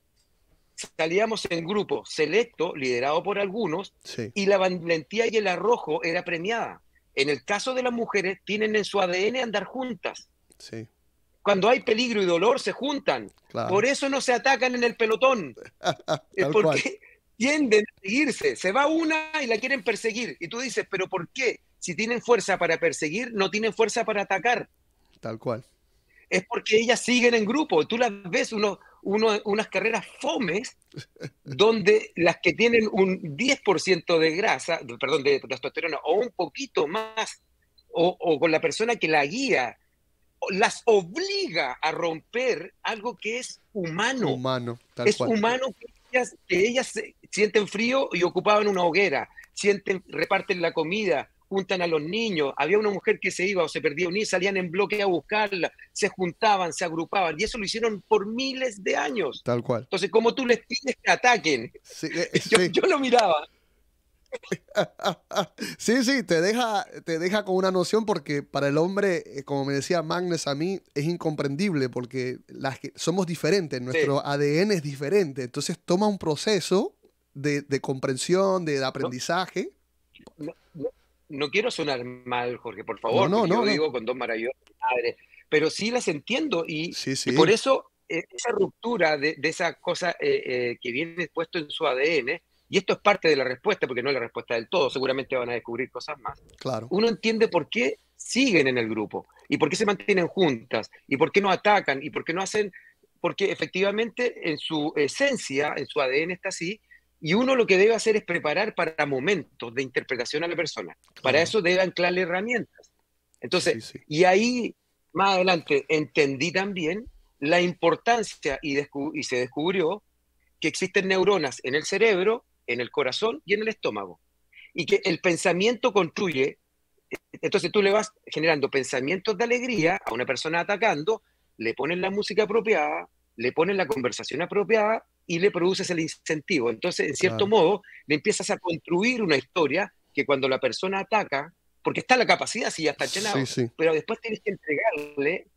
salíamos en grupo selecto, liderado por algunos, sí, y la valentía y el arrojo era premiada. En el caso de las mujeres, tienen en su ADN andar juntas. sí, Cuando hay peligro y dolor, se juntan. Por claro. eso no se atacan en el pelotón. Es Tal cual, porque tienden a seguirse. Se va una y la quieren perseguir. Y tú dices, ¿pero por qué? Si tienen fuerza para perseguir, no tienen fuerza para atacar. tal cual. Es porque ellas siguen en grupo. Tú las ves unas carreras fomes donde las que tienen un 10% de grasa, perdón, de testosterona o un poquito más, o con la persona que la guía, las obliga a romper algo que es humano. Humano, tal Es cual. humano que ellas sienten frío y ocupaban una hoguera, reparten la comida, juntan a los niños. Había una mujer que se iba o se perdía un niño, salían en bloque a buscarla, se juntaban, se agrupaban, y eso lo hicieron por miles de años. Tal cual. Entonces, como tú les pides que ataquen, Sí, yo, sí. yo lo miraba. Sí, sí, te deja con una noción porque para el hombre, como me decía Magnus a mí, es incomprendible porque somos diferentes, Sí, nuestro ADN es diferente. Entonces toma un proceso de comprensión, de no, aprendizaje. no quiero sonar mal, Jorge, por No, favor, no, porque no, yo no. vivo con dos maravillosas madres, pero sí las entiendo Sí, y por sí, eso esa ruptura de esa cosa que viene puesto en su ADN, y esto es parte de la respuesta, porque no es la respuesta del todo, seguramente van a descubrir cosas más, claro. uno entiende por qué siguen en el grupo y por qué se mantienen juntas y por qué no atacan y por qué no hacen, porque efectivamente en su esencia, en su ADN está así, y uno lo que debe hacer es preparar para momentos de interpretación a la persona. Para Claro. eso debe anclarle herramientas. Sí, Entonces, sí. y ahí más adelante entendí también la importancia y se descubrió que existen neuronas en el cerebro, en el corazón y en el estómago. Y que el pensamiento construye, entonces tú le vas generando pensamientos de alegría a una persona atacando, le pones la música apropiada, le pones la conversación apropiada y le produces el incentivo. Entonces, en cierto Claro. modo, le empiezas a construir una historia que cuando la persona ataca, porque está la capacidad, si ya está Sí, entrenado, sí. pero después tienes que entregarle,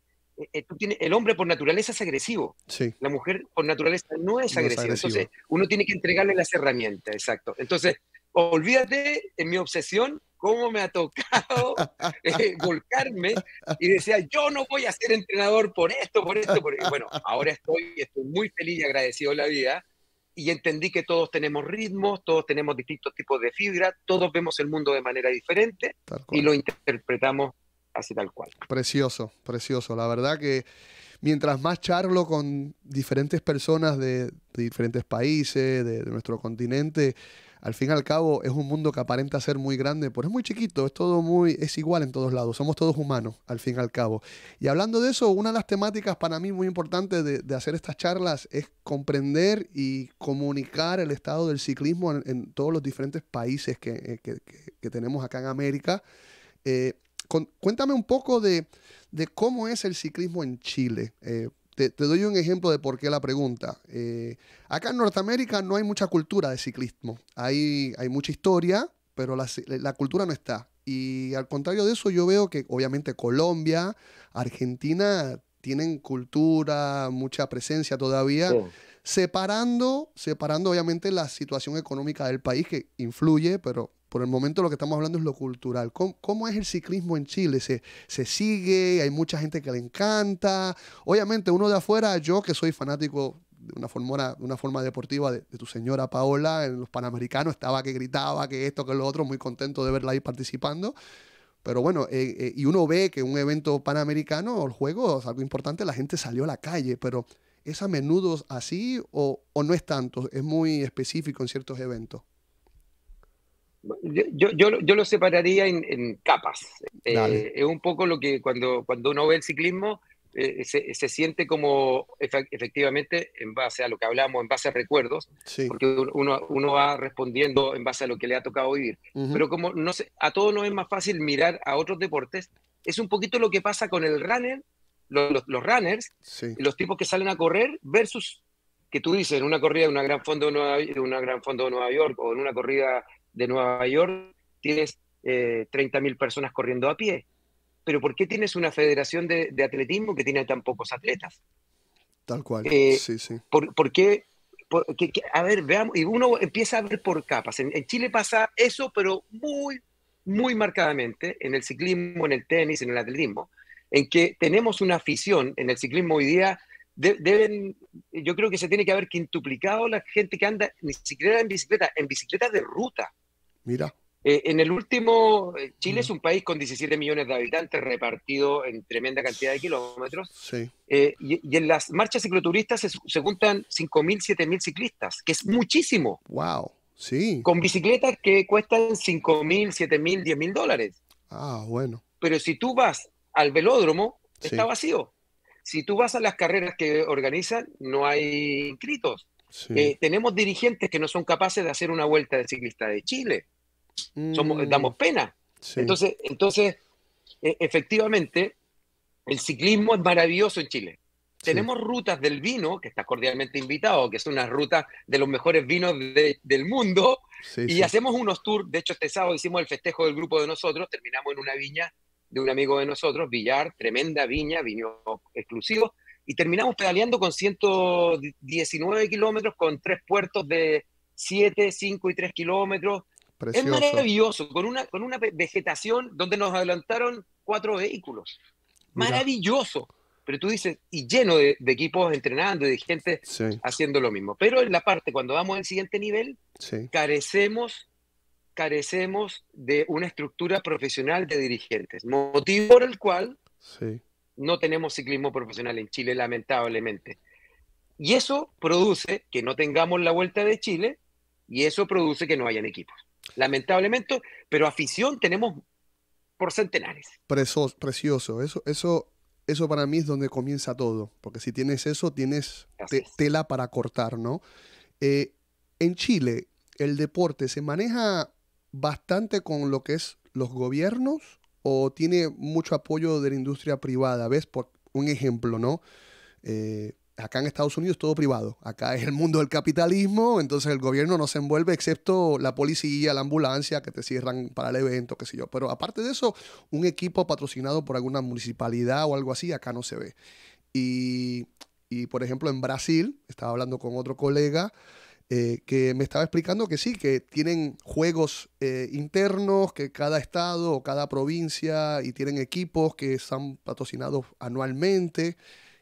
el hombre por naturaleza es agresivo, Sí. la mujer por naturaleza no es No es agresiva, entonces agresivo. uno tiene que entregarle las herramientas, exacto. Entonces, olvídate en mi obsesión cómo me ha tocado volcarme y decía, yo no voy a ser entrenador por esto, por esto, por... Bueno, ahora estoy muy feliz y agradecido de la vida y entendí que todos tenemos ritmos, todos tenemos distintos tipos de fibra, todos vemos el mundo de manera diferente Tal y cual. lo interpretamos así tal cual. Precioso, precioso. La verdad que mientras más charlo con diferentes personas de diferentes países, de nuestro continente, al fin y al cabo es un mundo que aparenta ser muy grande, pero es muy chiquito, es todo muy, es igual en todos lados, somos todos humanos, al fin y al cabo. Y hablando de eso, una de las temáticas para mí muy importantes de hacer estas charlas es comprender y comunicar el estado del ciclismo en todos los diferentes países que tenemos acá en América. Eh, Cuéntame un poco de cómo es el ciclismo en Chile. Te doy un ejemplo de por qué la pregunta. Acá en Norteamérica no hay mucha cultura de ciclismo. Hay mucha historia, pero la cultura no está. Y al contrario de eso, yo veo que obviamente Colombia, Argentina tienen cultura, mucha presencia todavía, Sí. separando obviamente la situación económica del país que influye, pero por el momento lo que estamos hablando es lo cultural. ¿Cómo es el ciclismo en Chile? ¿Se sigue? ¿Hay mucha gente que le encanta? Obviamente uno de afuera, yo que soy fanático de una forma deportiva de tu señora Paola en los Panamericanos, estaba que gritaba, que esto, que lo otro, muy contento de verla ahí participando. Pero bueno, y uno ve que un evento panamericano, el juego es algo importante, la gente salió a la calle, pero ¿es a menudo así o no es tanto? Es muy específico en ciertos eventos. Yo lo separaría en capas. Dale. Es un poco lo que cuando uno ve el ciclismo, se siente como efectivamente, en base a lo que hablamos, en base a recuerdos, Sí. porque uno va respondiendo en base a lo que le ha tocado vivir. Ujú. Pero como no sé, a todos nos es más fácil mirar a otros deportes, es un poquito lo que pasa con el runner, los runners, Sí. los tipos que salen a correr versus que tú dices en una corrida de una gran fondo de una gran fondo de Nueva York o en una corrida de Nueva York tienes 30.000 personas corriendo a pie. Pero ¿por qué tienes una federación de atletismo que tiene tan pocos atletas? Tal cual. Eh, Sí, sí. ¿Por qué? A ver, veamos, y uno empieza a ver por capas. En Chile pasa eso, pero muy, muy marcadamente en el ciclismo, en el tenis, en el atletismo, en que tenemos una afición en el ciclismo hoy día. Yo creo que se tiene que haber quintuplicado la gente que anda ni siquiera en bicicleta de ruta. Mira. En el último, Chile es Mm. un país con 17 millones de habitantes repartido en tremenda cantidad de kilómetros, Sí. y en las marchas cicloturistas se juntan 5.000, 7.000 ciclistas, que es muchísimo, Wow. Sí. con bicicletas que cuestan 5.000, 7.000, $10.000. Ah, bueno. Pero si tú vas al velódromo, está Sí. vacío. Si tú vas a las carreras que organizan, no hay inscritos. Sí. Tenemos dirigentes que no son capaces de hacer una vuelta de ciclista de Chile. Mm, Damos pena. sí. Entonces efectivamente, el ciclismo es maravilloso en Chile. Sí. Tenemos rutas del vino, que está cordialmente invitado, que son unas rutas de los mejores vinos del mundo, Sí, y sí. hacemos unos tours. De hecho, este sábado hicimos el festejo del grupo de nosotros, terminamos en una viña de un amigo de nosotros, Villar, tremenda viña, vino exclusivo, y terminamos pedaleando con 119 kilómetros, con 3 puertos de 7, 5 y 3 kilómetros. Es Precioso. maravilloso, con una vegetación donde nos adelantaron 4 vehículos. Mira. Maravilloso. Pero tú dices, y lleno de equipos entrenando y de gente Sí. haciendo lo mismo. Pero en la parte, cuando vamos al siguiente nivel, Sí. carecemos, carecemos de una estructura profesional de dirigentes. Motivo por el cual Sí. no tenemos ciclismo profesional en Chile, lamentablemente. Y eso produce que no tengamos la Vuelta de Chile y eso produce que no hayan equipos. Lamentablemente, pero afición tenemos por centenares. Precioso. Eso para mí es donde comienza todo. Porque si tienes eso, tienes Así es. tela para cortar, ¿no? Eh, en Chile, el deporte se maneja bastante con lo que es los gobiernos o tiene mucho apoyo de la industria privada. ¿Ves? Por un ejemplo, ¿no? Acá en Estados Unidos todo privado. Acá es el mundo del capitalismo, entonces el gobierno no se envuelve excepto la policía, la ambulancia que te cierran para el evento, qué sé yo. Pero aparte de eso, un equipo patrocinado por alguna municipalidad o algo así, acá no se ve. Y por ejemplo, en Brasil, estaba hablando con otro colega, que me estaba explicando que sí, que tienen juegos internos, que cada estado o cada provincia, y tienen equipos que están patrocinados anualmente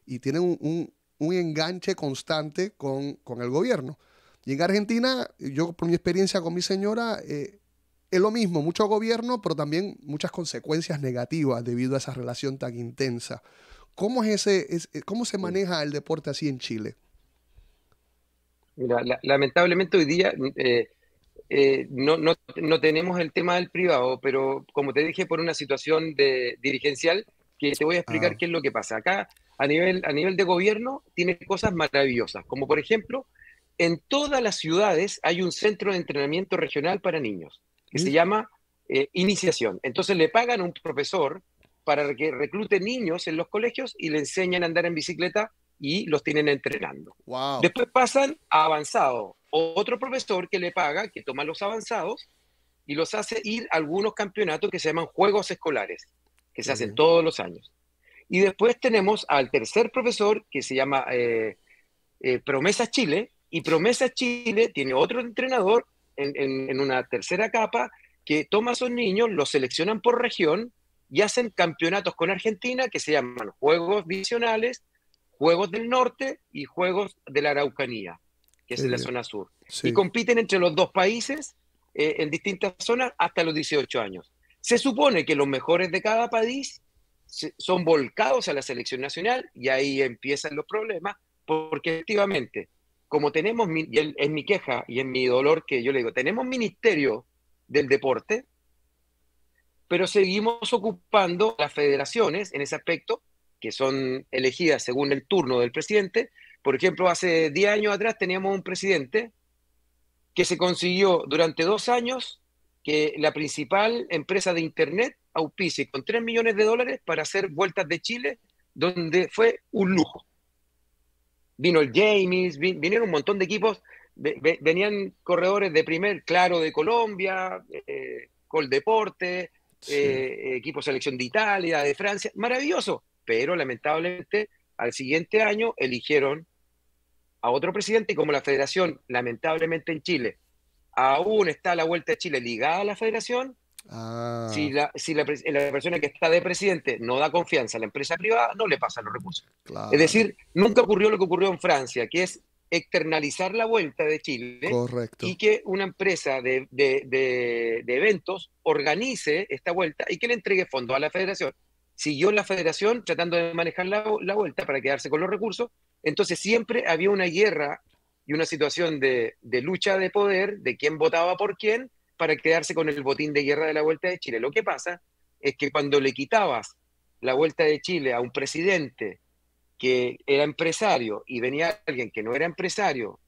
y tienen un enganche constante con el gobierno. Y en Argentina, yo por mi experiencia con mi señora, es lo mismo, mucho gobierno, pero también muchas consecuencias negativas debido a esa relación tan intensa. ¿Cómo es cómo se maneja el deporte así en Chile? Mira, lamentablemente hoy día no tenemos el tema del privado, pero como te dije, por una situación dirigencial, que te voy a explicar Ah, qué es lo que pasa. Acá, a nivel de gobierno, tiene cosas maravillosas, como por ejemplo, en todas las ciudades hay un centro de entrenamiento regional para niños, que se mira, llama Iniciación. Entonces le pagan a un profesor para que reclute niños en los colegios y le enseñan a andar en bicicleta y los tienen entrenando. wow. Después pasan a avanzado. Otro profesor que le paga, que toma los avanzados y los hace ir a algunos campeonatos que se llaman Juegos Escolares, que se Qué hacen bien. todos los años. Y después tenemos al tercer profesor que se llama Promesas Chile, y Promesas Chile tiene otro entrenador en una tercera capa que toma a esos niños, los seleccionan por región y hacen campeonatos con Argentina que se llaman Juegos Divisionales, Juegos del Norte y Juegos de la Araucanía, que es Qué en la bien. zona sur. Y Sí. compiten entre los dos países en distintas zonas hasta los 18 años. Se supone que los mejores de cada país son volcados a la selección nacional y ahí empiezan los problemas, porque efectivamente, como tenemos, y es mi queja y es mi dolor que yo le digo, tenemos ministerio del deporte, pero seguimos ocupando las federaciones en ese aspecto, que son elegidas según el turno del presidente. Por ejemplo, hace 10 años atrás teníamos un presidente que se consiguió durante 2 años que la principal empresa de Internet auspicie con $3 millones para hacer vueltas de Chile, donde fue un lujo. Vino el James, vinieron un montón de equipos, venían corredores de primer, Claro de Colombia, Coldeporte, Sí. equipo selección de Italia, de Francia, maravilloso, pero lamentablemente al siguiente año eligieron a otro presidente y como la federación, lamentablemente en Chile, aún está la Vuelta de Chile ligada a la federación, si Ah, la persona que está de presidente no da confianza a la empresa privada, no le pasan los recursos. Es claro. decir, nunca ocurrió lo que ocurrió en Francia, que es externalizar la Vuelta de Chile y Correcto. que una empresa de eventos organice esta vuelta y que le entregue fondos a la federación. Siguió la federación tratando de manejar la vuelta para quedarse con los recursos, entonces siempre había una guerra y una situación de lucha de poder, de quién votaba por quién, para quedarse con el botín de guerra de la Vuelta de Chile. Lo que pasa es que cuando le quitabas la Vuelta de Chile a un presidente que era empresario y venía alguien que no era empresario,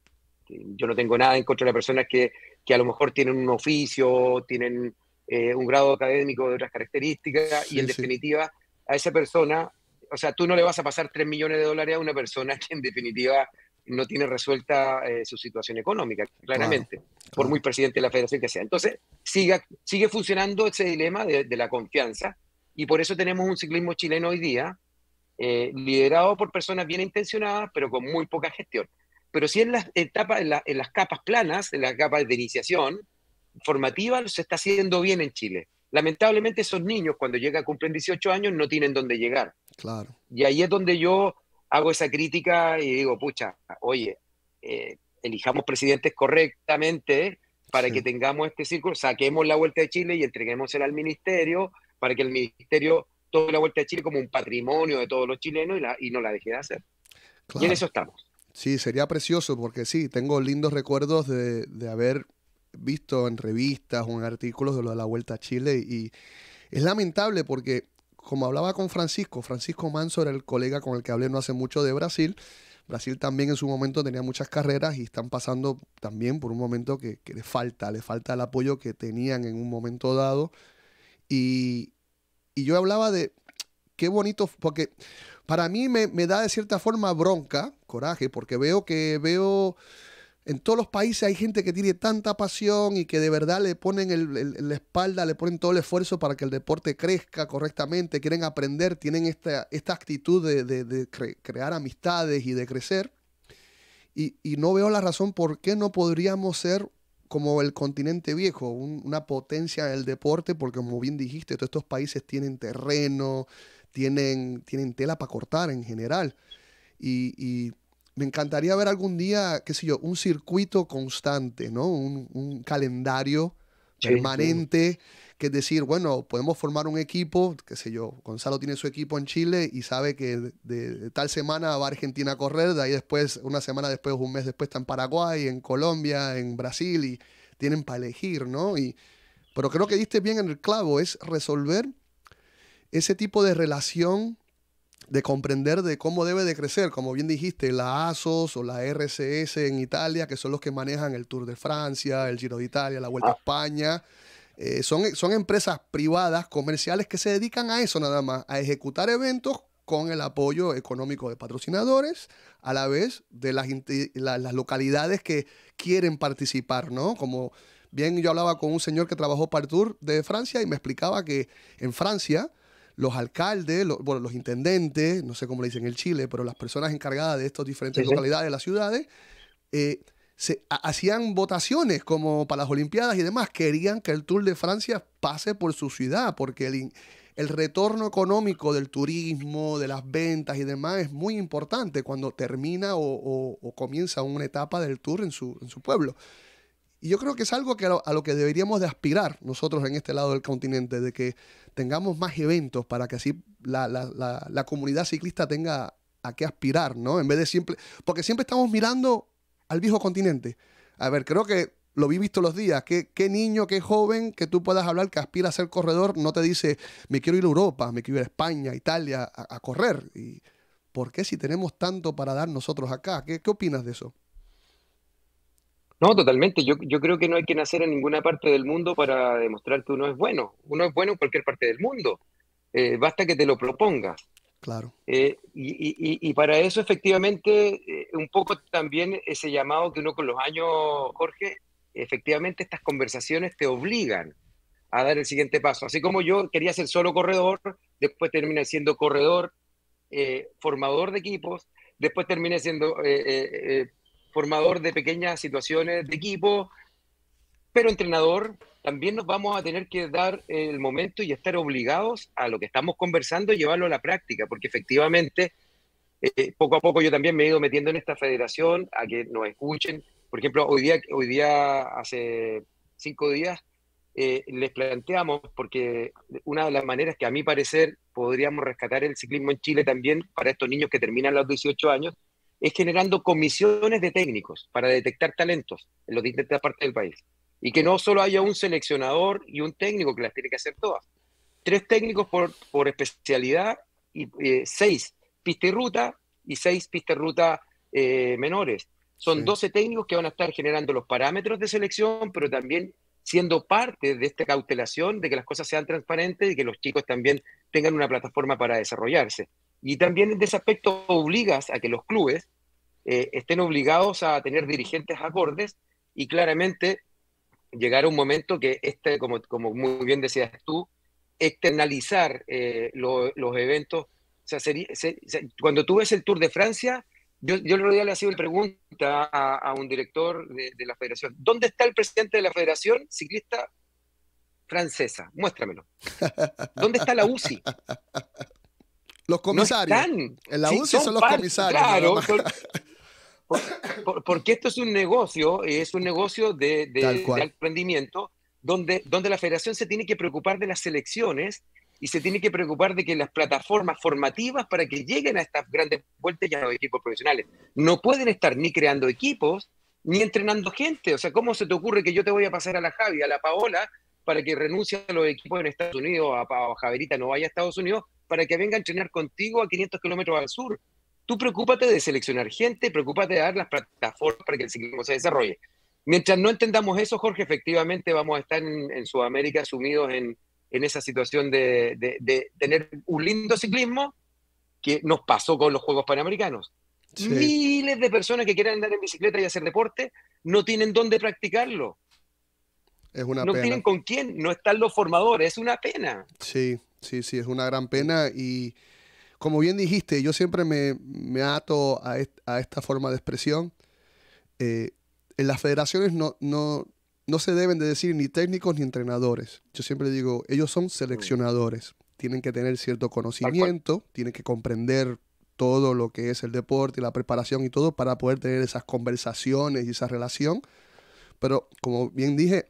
que yo no tengo nada en contra de las personas que a lo mejor tienen un oficio, tienen un grado académico de otras características, y en Sí, sí. definitiva a esa persona, o sea, tú no le vas a pasar $3 millones a una persona que en definitiva no tiene resuelta su situación económica, Claro, claramente, por muy claro. presidente de la federación que sea. Entonces, sigue funcionando ese dilema de la confianza, y por eso tenemos un ciclismo chileno hoy día liderado por personas bien intencionadas, pero con muy poca gestión. Pero sí en las etapas, en las capas planas, en las capas de iniciación formativa, se está haciendo bien en Chile. Lamentablemente esos niños cuando llegan, cumplen 18 años, no tienen dónde llegar. Claro. Y ahí es donde yo hago esa crítica y digo, pucha, oye, elijamos presidentes correctamente para que Sí. tengamos este círculo, saquemos la Vuelta de Chile y entreguémosela al ministerio para que el ministerio tome la Vuelta de Chile como un patrimonio de todos los chilenos y no la deje de hacer. Y en Claro. eso estamos. Sí, sería precioso porque sí, tengo lindos recuerdos de haber visto en revistas o en artículos de lo de la Vuelta a Chile y es lamentable porque, como hablaba con Francisco, Francisco Manso era el colega con el que hablé no hace mucho de Brasil. Brasil también en su momento tenía muchas carreras y están pasando también por un momento que le falta el apoyo que tenían en un momento dado. Y, y yo hablaba de qué bonito, porque para mí me da de cierta forma bronca, coraje, porque veo en todos los países hay gente que tiene tanta pasión y que de verdad le ponen la espalda, le ponen todo el esfuerzo para que el deporte crezca correctamente, quieren aprender, tienen esta actitud de crear amistades y de crecer. y no veo la razón por qué no podríamos ser como el continente viejo, una potencia en el deporte, porque como bien dijiste, todos estos países tienen terreno, tienen tela para cortar en general. Y me encantaría ver algún día, qué sé yo, un circuito constante, ¿no? Un calendario Sí, sí. permanente, que es decir, bueno, podemos formar un equipo, qué sé yo, Gonzalo tiene su equipo en Chile y sabe que de tal semana va a Argentina a correr, de ahí después, una semana después, un mes después está en Paraguay, en Colombia, en Brasil y tienen para elegir, ¿no? Pero creo que diste bien en el clavo, es resolver ese tipo de relación de comprender de cómo debe de crecer, como bien dijiste, la ASOS o la RCS en Italia, que son los que manejan el Tour de Francia, el Giro de Italia, la Vuelta a Ah, España. Son empresas privadas, comerciales, que se dedican a eso nada más, a ejecutar eventos con el apoyo económico de patrocinadores, a la vez de las localidades que quieren participar, ¿no? Como bien yo hablaba con un señor que trabajó para el Tour de Francia y me explicaba que en Francia los alcaldes, bueno, los intendentes, no sé cómo le dicen en Chile, pero las personas encargadas de estas diferentes sí, sí. localidades de las ciudades, eh, hacían votaciones como para las Olimpiadas y demás. Querían que el Tour de Francia pase por su ciudad, porque el retorno económico del turismo, de las ventas y demás es muy importante cuando termina o comienza una etapa del Tour en su pueblo. Y yo creo que es algo que a lo que deberíamos de aspirar nosotros en este lado del continente, de que tengamos más eventos para que así la comunidad ciclista tenga a qué aspirar, ¿no? En vez de siempre, porque siempre estamos mirando al viejo continente. A ver, creo que lo vi visto los días. ¿Qué niño, qué joven que tú puedas hablar que aspira a ser corredor no te dice, me quiero ir a Europa, me quiero ir a España, Italia, a correr? ¿Y por qué si tenemos tanto para dar nosotros acá? ¿Qué opinas de eso? No, totalmente. Yo creo que no hay que nacer en ninguna parte del mundo para demostrar que uno es bueno. Uno es bueno en cualquier parte del mundo. Basta que te lo propongas. Claro, Y para eso, efectivamente, un poco también ese llamado que uno con los años, Jorge, efectivamente estas conversaciones te obligan a dar el siguiente paso. Así como yo quería ser solo corredor, después terminé siendo corredor, formador de equipos, después terminé siendo formador de pequeñas situaciones de equipo, pero entrenador, también nos vamos a tener que dar el momento y estar obligados a lo que estamos conversando y llevarlo a la práctica, porque efectivamente, poco a poco yo también me he ido metiendo en esta federación, a que nos escuchen. Por ejemplo, hoy día hace 5 días, les planteamos, porque una de las maneras que a mi parecer podríamos rescatar el ciclismo en Chile también para estos niños que terminan los 18 años, es generando comisiones de técnicos para detectar talentos en las distintas partes del país. Y que no solo haya un seleccionador y un técnico que las tiene que hacer todas. 3 técnicos por especialidad y 6 pistas y ruta y 6 pistas y ruta menores. Son sí. 12 técnicos que van a estar generando los parámetros de selección, pero también siendo parte de esta cautelación de que las cosas sean transparentes y que los chicos también tengan una plataforma para desarrollarse. Y también en ese aspecto obligas a que los clubes estén obligados a tener dirigentes acordes y claramente llegar a un momento que como muy bien decías tú, externalizar los eventos. O sea, cuando tú ves el Tour de Francia, yo el otro día le hacía una pregunta a un director de la federación. ¿Dónde está el presidente de la Federación Ciclista Francesa? Muéstramelo. ¿Dónde está la UCI? Los No comisarios. están. En la Sí, UCI son son los parte, comisarios, nada claro, más. porque esto es un negocio Tal de cual. alto rendimiento, donde la federación se tiene que preocupar de las selecciones y se tiene que preocupar de que las plataformas formativas para que lleguen a estas grandes vueltas ya los equipos profesionales no pueden estar ni creando equipos ni entrenando gente. O sea, ¿cómo se te ocurre que yo te voy a pasar a la Javi, a la Paola, para que renuncie a los equipos en Estados Unidos, a Javierita no vaya a Estados Unidos, para que venga a entrenar contigo a 500 kilómetros al sur? Tú preocúpate de seleccionar gente, preocúpate de dar las plataformas para que el ciclismo se desarrolle. Mientras no entendamos eso, Jorge, efectivamente vamos a estar en Sudamérica sumidos en esa situación de tener un lindo ciclismo que nos pasó con los Juegos Panamericanos. Sí, Miles de personas que quieren andar en bicicleta y hacer deporte no tienen dónde practicarlo, es una no pena. tienen con quién, no están los formadores, es una pena. Sí, sí, sí, es una gran pena. Y como bien dijiste, yo siempre me ato a esta forma de expresión. en las federaciones no se deben de decir ni técnicos ni entrenadores. Yo siempre digo, ellos son seleccionadores. Tienen que tener cierto conocimiento, tienen que comprender todo lo que es el deporte y la preparación y todo para poder tener esas conversaciones y esa relación. Pero como bien dije,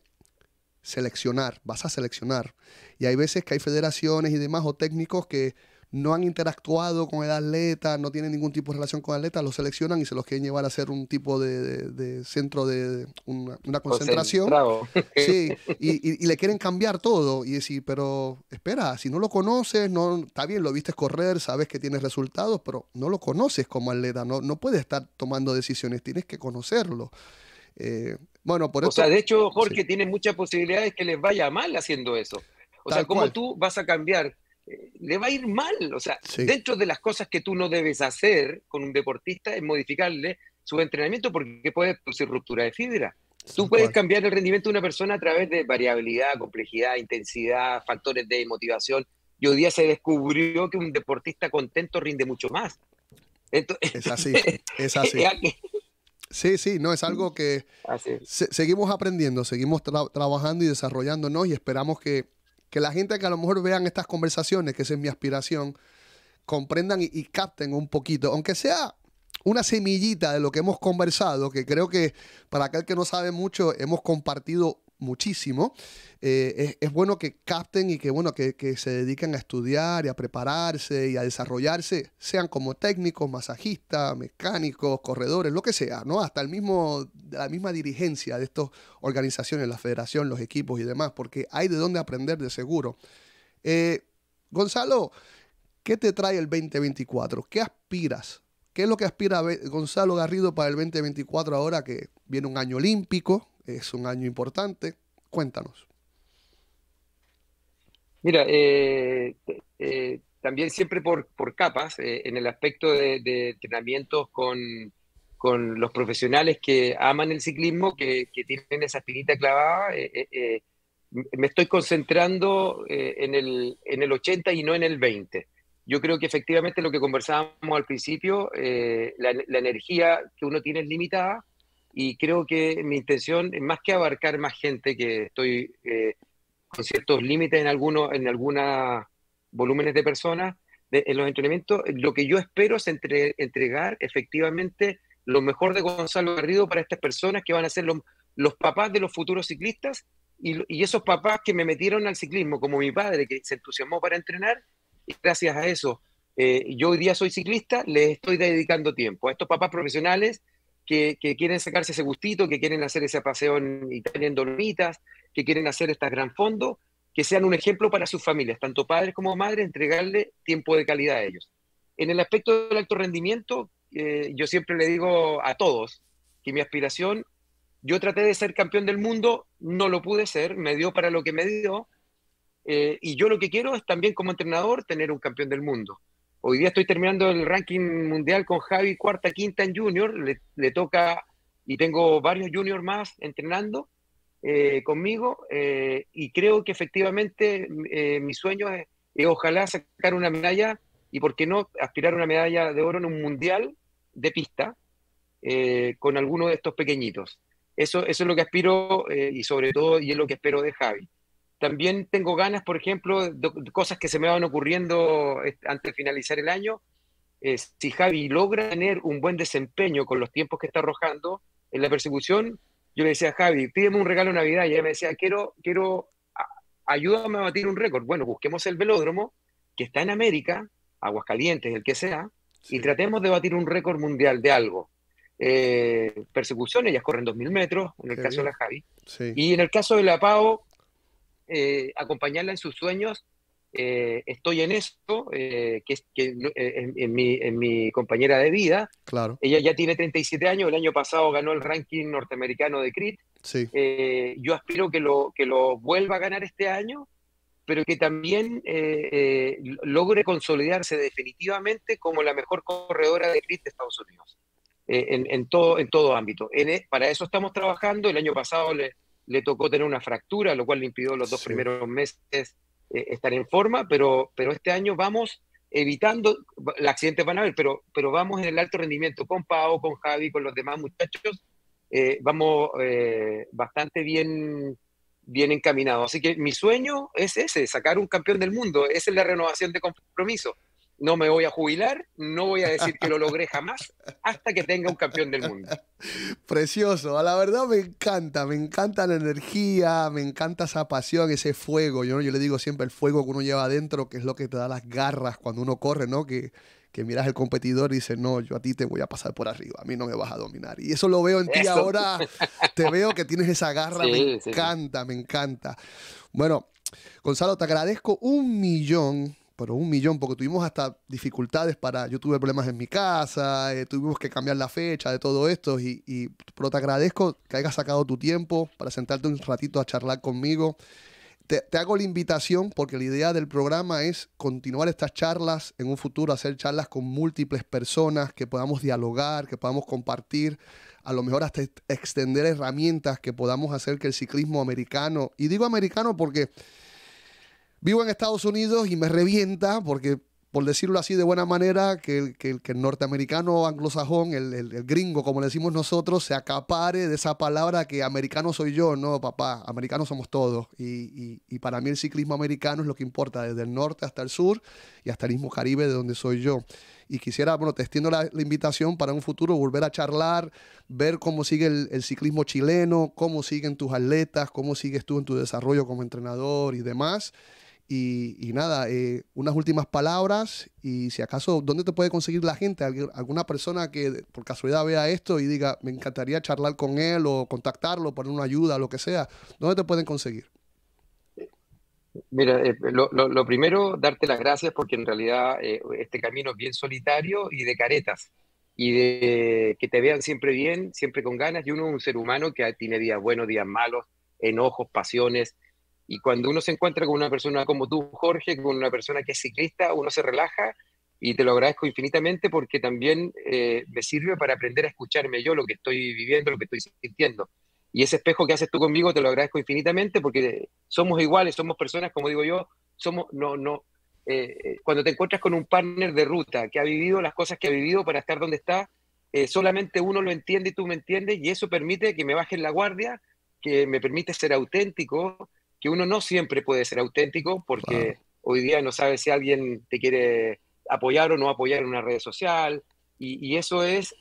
seleccionar, vas a seleccionar. Y hay veces que hay federaciones y demás o técnicos que no han interactuado con el atleta, no tienen ningún tipo de relación con el atleta, los seleccionan y se los quieren llevar a hacer un tipo de centro de una concentración. Concentrado. Sí, y le quieren cambiar todo. Y decir, pero espera, si no lo conoces, no, está bien, lo viste correr, sabes que tienes resultados, pero no lo conoces como atleta, no puedes estar tomando decisiones, tienes que conocerlo. Bueno, por O esto... sea, de hecho, Jorge, Sí, tiene muchas posibilidades que les vaya mal haciendo eso. O sea, tal ¿cómo cual. tú vas a cambiar? Le va a ir mal. O sea, Sí, dentro de las cosas que tú no debes hacer con un deportista es modificarle su entrenamiento porque puede producir ruptura de fibra. Tú tal puedes cual. cambiar el rendimiento de una persona a través de variabilidad, complejidad, intensidad, factores de motivación. Y hoy día se descubrió que un deportista contento rinde mucho más. Es así, Entonces, es así. Sí, sí, no, es algo que así. seguimos aprendiendo, seguimos trabajando y desarrollándonos y esperamos que la gente que a lo mejor vean estas conversaciones, que esa es mi aspiración, comprendan y capten un poquito, aunque sea una semillita de lo que hemos conversado, que creo que para aquel que no sabe mucho, hemos compartido muchísimo. Es bueno que capten y que, bueno, que se dediquen a estudiar y a prepararse y a desarrollarse, sean como técnicos, masajistas, mecánicos, corredores, lo que sea, ¿no? Hasta la misma dirigencia de estas organizaciones, la federación, los equipos y demás, porque hay de dónde aprender de seguro. Gonzalo, ¿qué te trae el 2024? ¿Qué aspiras? ¿Qué es lo que aspira Gonzalo Garrido para el 2024 ahora que viene un año olímpico? Es un año importante. Cuéntanos. Mira, también siempre por capas, en el aspecto de entrenamientos con los profesionales que aman el ciclismo, que tienen esa espinita clavada, me estoy concentrando en el 80 y no en el 20. Yo creo que efectivamente lo que conversábamos al principio, la energía que uno tiene es limitada y creo que mi intención, más que abarcar más gente, que estoy con ciertos límites en algunos volúmenes de personas, en los entrenamientos, lo que yo espero es entregar efectivamente lo mejor de Gonzalo Garrido para estas personas que van a ser los papás de los futuros ciclistas y esos papás que me metieron al ciclismo, como mi padre, que se entusiasmó para entrenar, y gracias a eso, yo hoy día soy ciclista, les estoy dedicando tiempo a estos papás profesionales que quieren sacarse ese gustito, que quieren hacer ese paseo en Italia en Dolomitas, que quieren hacer estas gran fondos, que sean un ejemplo para sus familias, tanto padres como madres, entregarle tiempo de calidad a ellos. En el aspecto del alto rendimiento, yo siempre le digo a todos que mi aspiración, yo traté de ser campeón del mundo, no lo pude ser, me dio para lo que me dio, y yo lo que quiero es también como entrenador tener un campeón del mundo. Hoy día estoy terminando el ranking mundial con Javi, cuarta, quinta en junior, le toca, y tengo varios juniors más entrenando, conmigo, y creo que efectivamente mi sueño es ojalá sacar una medalla y por qué no aspirar a una medalla de oro en un mundial de pista con alguno de estos pequeñitos. Eso es lo que aspiro y sobre todo y es lo que espero de Javi. También tengo ganas, por ejemplo, de cosas que se me van ocurriendo antes de finalizar el año. Si Javi logra tener un buen desempeño con los tiempos que está arrojando en la persecución, yo le decía a Javi, pídeme un regalo de Navidad. Y ella me decía, ayúdame a batir un récord. Bueno, busquemos el velódromo que está en América, Aguascalientes, el que sea, y Sí, tratemos de batir un récord mundial de algo. Persecución, ellas corren 2.000 metros, en el qué caso de bien. la Javi. Sí, Y en el caso de la Pau, acompañarla en sus sueños. Estoy en eso, en mi compañera de vida. claro. Ella ya tiene 37 años, el año pasado ganó el ranking norteamericano de CRIT. Sí, Yo aspiro que lo vuelva a ganar este año, pero que también logre consolidarse definitivamente como la mejor corredora de CRIT de Estados Unidos, en todo ámbito. Para eso estamos trabajando. El año pasado le tocó tener una fractura, lo cual le impidió los 2 sí. primeros meses estar en forma, pero este año vamos evitando, los accidentes van a haber, pero vamos en el alto rendimiento con Pau, con Javi, con los demás muchachos, vamos bastante bien encaminados. Así que mi sueño es ese, sacar un campeón del mundo. Esa es la renovación de compromiso. No me voy a jubilar, no voy a decir que lo logré jamás, hasta que tenga un campeón del mundo. Precioso, a la verdad me encanta la energía, me encanta esa pasión, ese fuego. Yo le digo siempre el fuego que uno lleva adentro, que es lo que te da las garras cuando uno corre, ¿no? Que miras al competidor y dices, no, yo a ti te voy a pasar por arriba, a mí no me vas a dominar. Y eso lo veo en ti Eso. ahora, te veo que tienes esa garra, me Sí, sí. encanta, me encanta. Bueno, Gonzalo, te agradezco 1.000.000, pero 1.000.000, porque tuvimos hasta dificultades yo tuve problemas en mi casa, tuvimos que cambiar la fecha de todo esto, pero te agradezco que hayas sacado tu tiempo para sentarte un ratito a charlar conmigo. Te hago la invitación porque la idea del programa es continuar estas charlas en un futuro, hacer charlas con múltiples personas, que podamos dialogar, que podamos compartir, a lo mejor hasta extender herramientas que podamos hacer que el ciclismo americano, y digo americano porque vivo en Estados Unidos y me revienta porque, por decirlo así de buena manera, que el norteamericano anglosajón, el gringo, como le decimos nosotros, se acapare de esa palabra que americano soy yo. No, papá, americanos somos todos. Y para mí el ciclismo americano es lo que importa, desde el norte hasta el sur y hasta el mismo Caribe, de donde soy yo. Y quisiera, bueno, te extiendo la invitación para un futuro volver a charlar, ver cómo sigue el ciclismo chileno, cómo siguen tus atletas, cómo sigues tú en tu desarrollo como entrenador y demás. Y nada, unas últimas palabras y si acaso, ¿dónde te puede conseguir la gente? ¿Alguna persona que por casualidad vea esto y diga, me encantaría charlar con él o contactarlo, poner una ayuda, lo que sea? ¿Dónde te pueden conseguir? Mira, lo primero, darte las gracias porque en realidad este camino es bien solitario y de caretas y de que te vean siempre bien, siempre con ganas. Y uno es un ser humano que tiene días buenos, días malos, enojos, pasiones. Y cuando uno se encuentra con una persona como tú, Jorge, con una persona que es ciclista, uno se relaja y te lo agradezco infinitamente porque también me sirve para aprender a escucharme yo, lo que estoy viviendo, lo que estoy sintiendo. Y ese espejo que haces tú conmigo te lo agradezco infinitamente porque somos iguales, somos personas, como digo yo, somos, cuando te encuentras con un partner de ruta que ha vivido las cosas que ha vivido para estar donde está, solamente uno lo entiende y tú me entiendes y eso permite que me baje la guardia, que me permite ser auténtico, que uno no siempre puede ser auténtico porque Claro. hoy día no sabes si alguien te quiere apoyar o no apoyar en una red social y eso es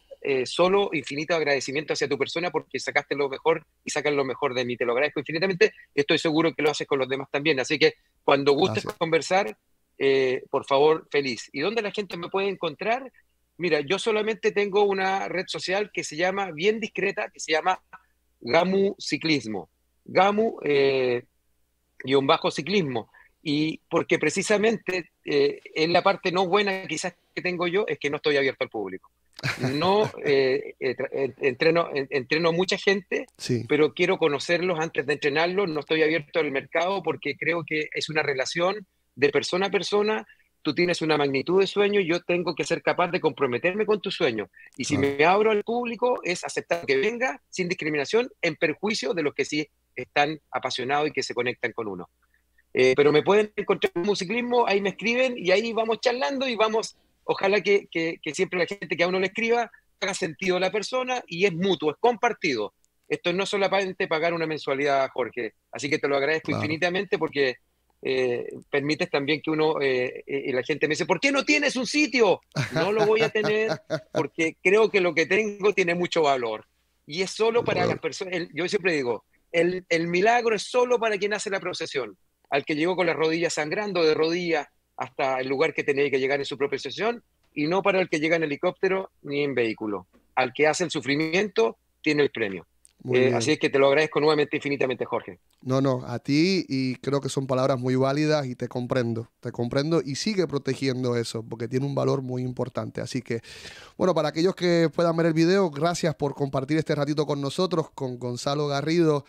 solo infinito agradecimiento hacia tu persona porque sacaste lo mejor y sacas lo mejor de mí. Te lo agradezco infinitamente. Estoy seguro que lo haces con los demás también. Así que cuando gustes Gracias. conversar, por favor, feliz. ¿Y dónde la gente me puede encontrar? Mira, yo solamente tengo una red social que se llama, bien discreta, que se llama Gamu Ciclismo. Gamu bajo ciclismo. Y porque precisamente en la parte no buena quizás que tengo yo es que no estoy abierto al público. No entreno mucha gente, Sí, pero quiero conocerlos antes de entrenarlos. No estoy abierto al mercado porque creo que es una relación de persona a persona. Tú tienes una magnitud de sueño y yo tengo que ser capaz de comprometerme con tu sueño. Y si claro. me abro al público es aceptar que venga sin discriminación en perjuicio de los que sí están apasionados y que se conectan con uno. Pero me pueden encontrar en ciclismo, ahí me escriben y ahí vamos charlando y vamos, ojalá que siempre la gente que a uno le escriba haga sentido a la persona y es mutuo, es compartido. Esto no es solamente pagar una mensualidad, Jorge. Así que te lo agradezco Claro. infinitamente porque permites también que uno, y la gente me dice, ¿por qué no tienes un sitio? No lo voy a tener porque creo que lo que tengo tiene mucho valor. Y es solo para las Bueno, personas, yo siempre digo, el milagro es solo para quien hace la procesión. Al que llegó con las rodillas sangrando de rodillas hasta el lugar que tenía que llegar en su propia sesión, y no para el que llega en helicóptero ni en vehículo. Al que hace el sufrimiento, tiene el premio. muy Así bien. es que te lo agradezco nuevamente infinitamente, Jorge. No, no, a ti y creo que son palabras muy válidas y te comprendo y sigue protegiendo eso porque tiene un valor muy importante. Así que, bueno, para aquellos que puedan ver el video, gracias por compartir este ratito con nosotros, con Gonzalo Garrido.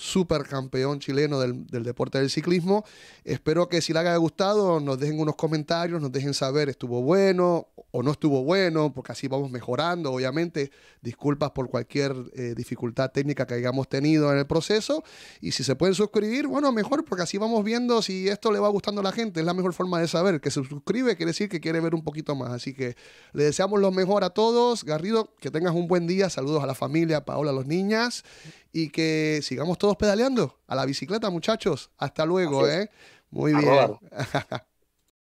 supercampeón chileno del deporte del ciclismo. Espero que si le haya gustado nos dejen unos comentarios, nos dejen saber estuvo bueno o no estuvo bueno, porque así vamos mejorando, obviamente. Disculpas por cualquier dificultad técnica que hayamos tenido en el proceso. Y si se pueden suscribir, bueno, mejor, porque así vamos viendo si esto le va gustando a la gente. Es la mejor forma de saber. Que se suscribe quiere decir que quiere ver un poquito más. Así que le deseamos lo mejor a todos. Garrido, que tengas un buen día. Saludos a la familia, a Paola, a los niñas. Y que sigamos todos pedaleando a la bicicleta, muchachos. Hasta luego, ¿eh? Muy bien.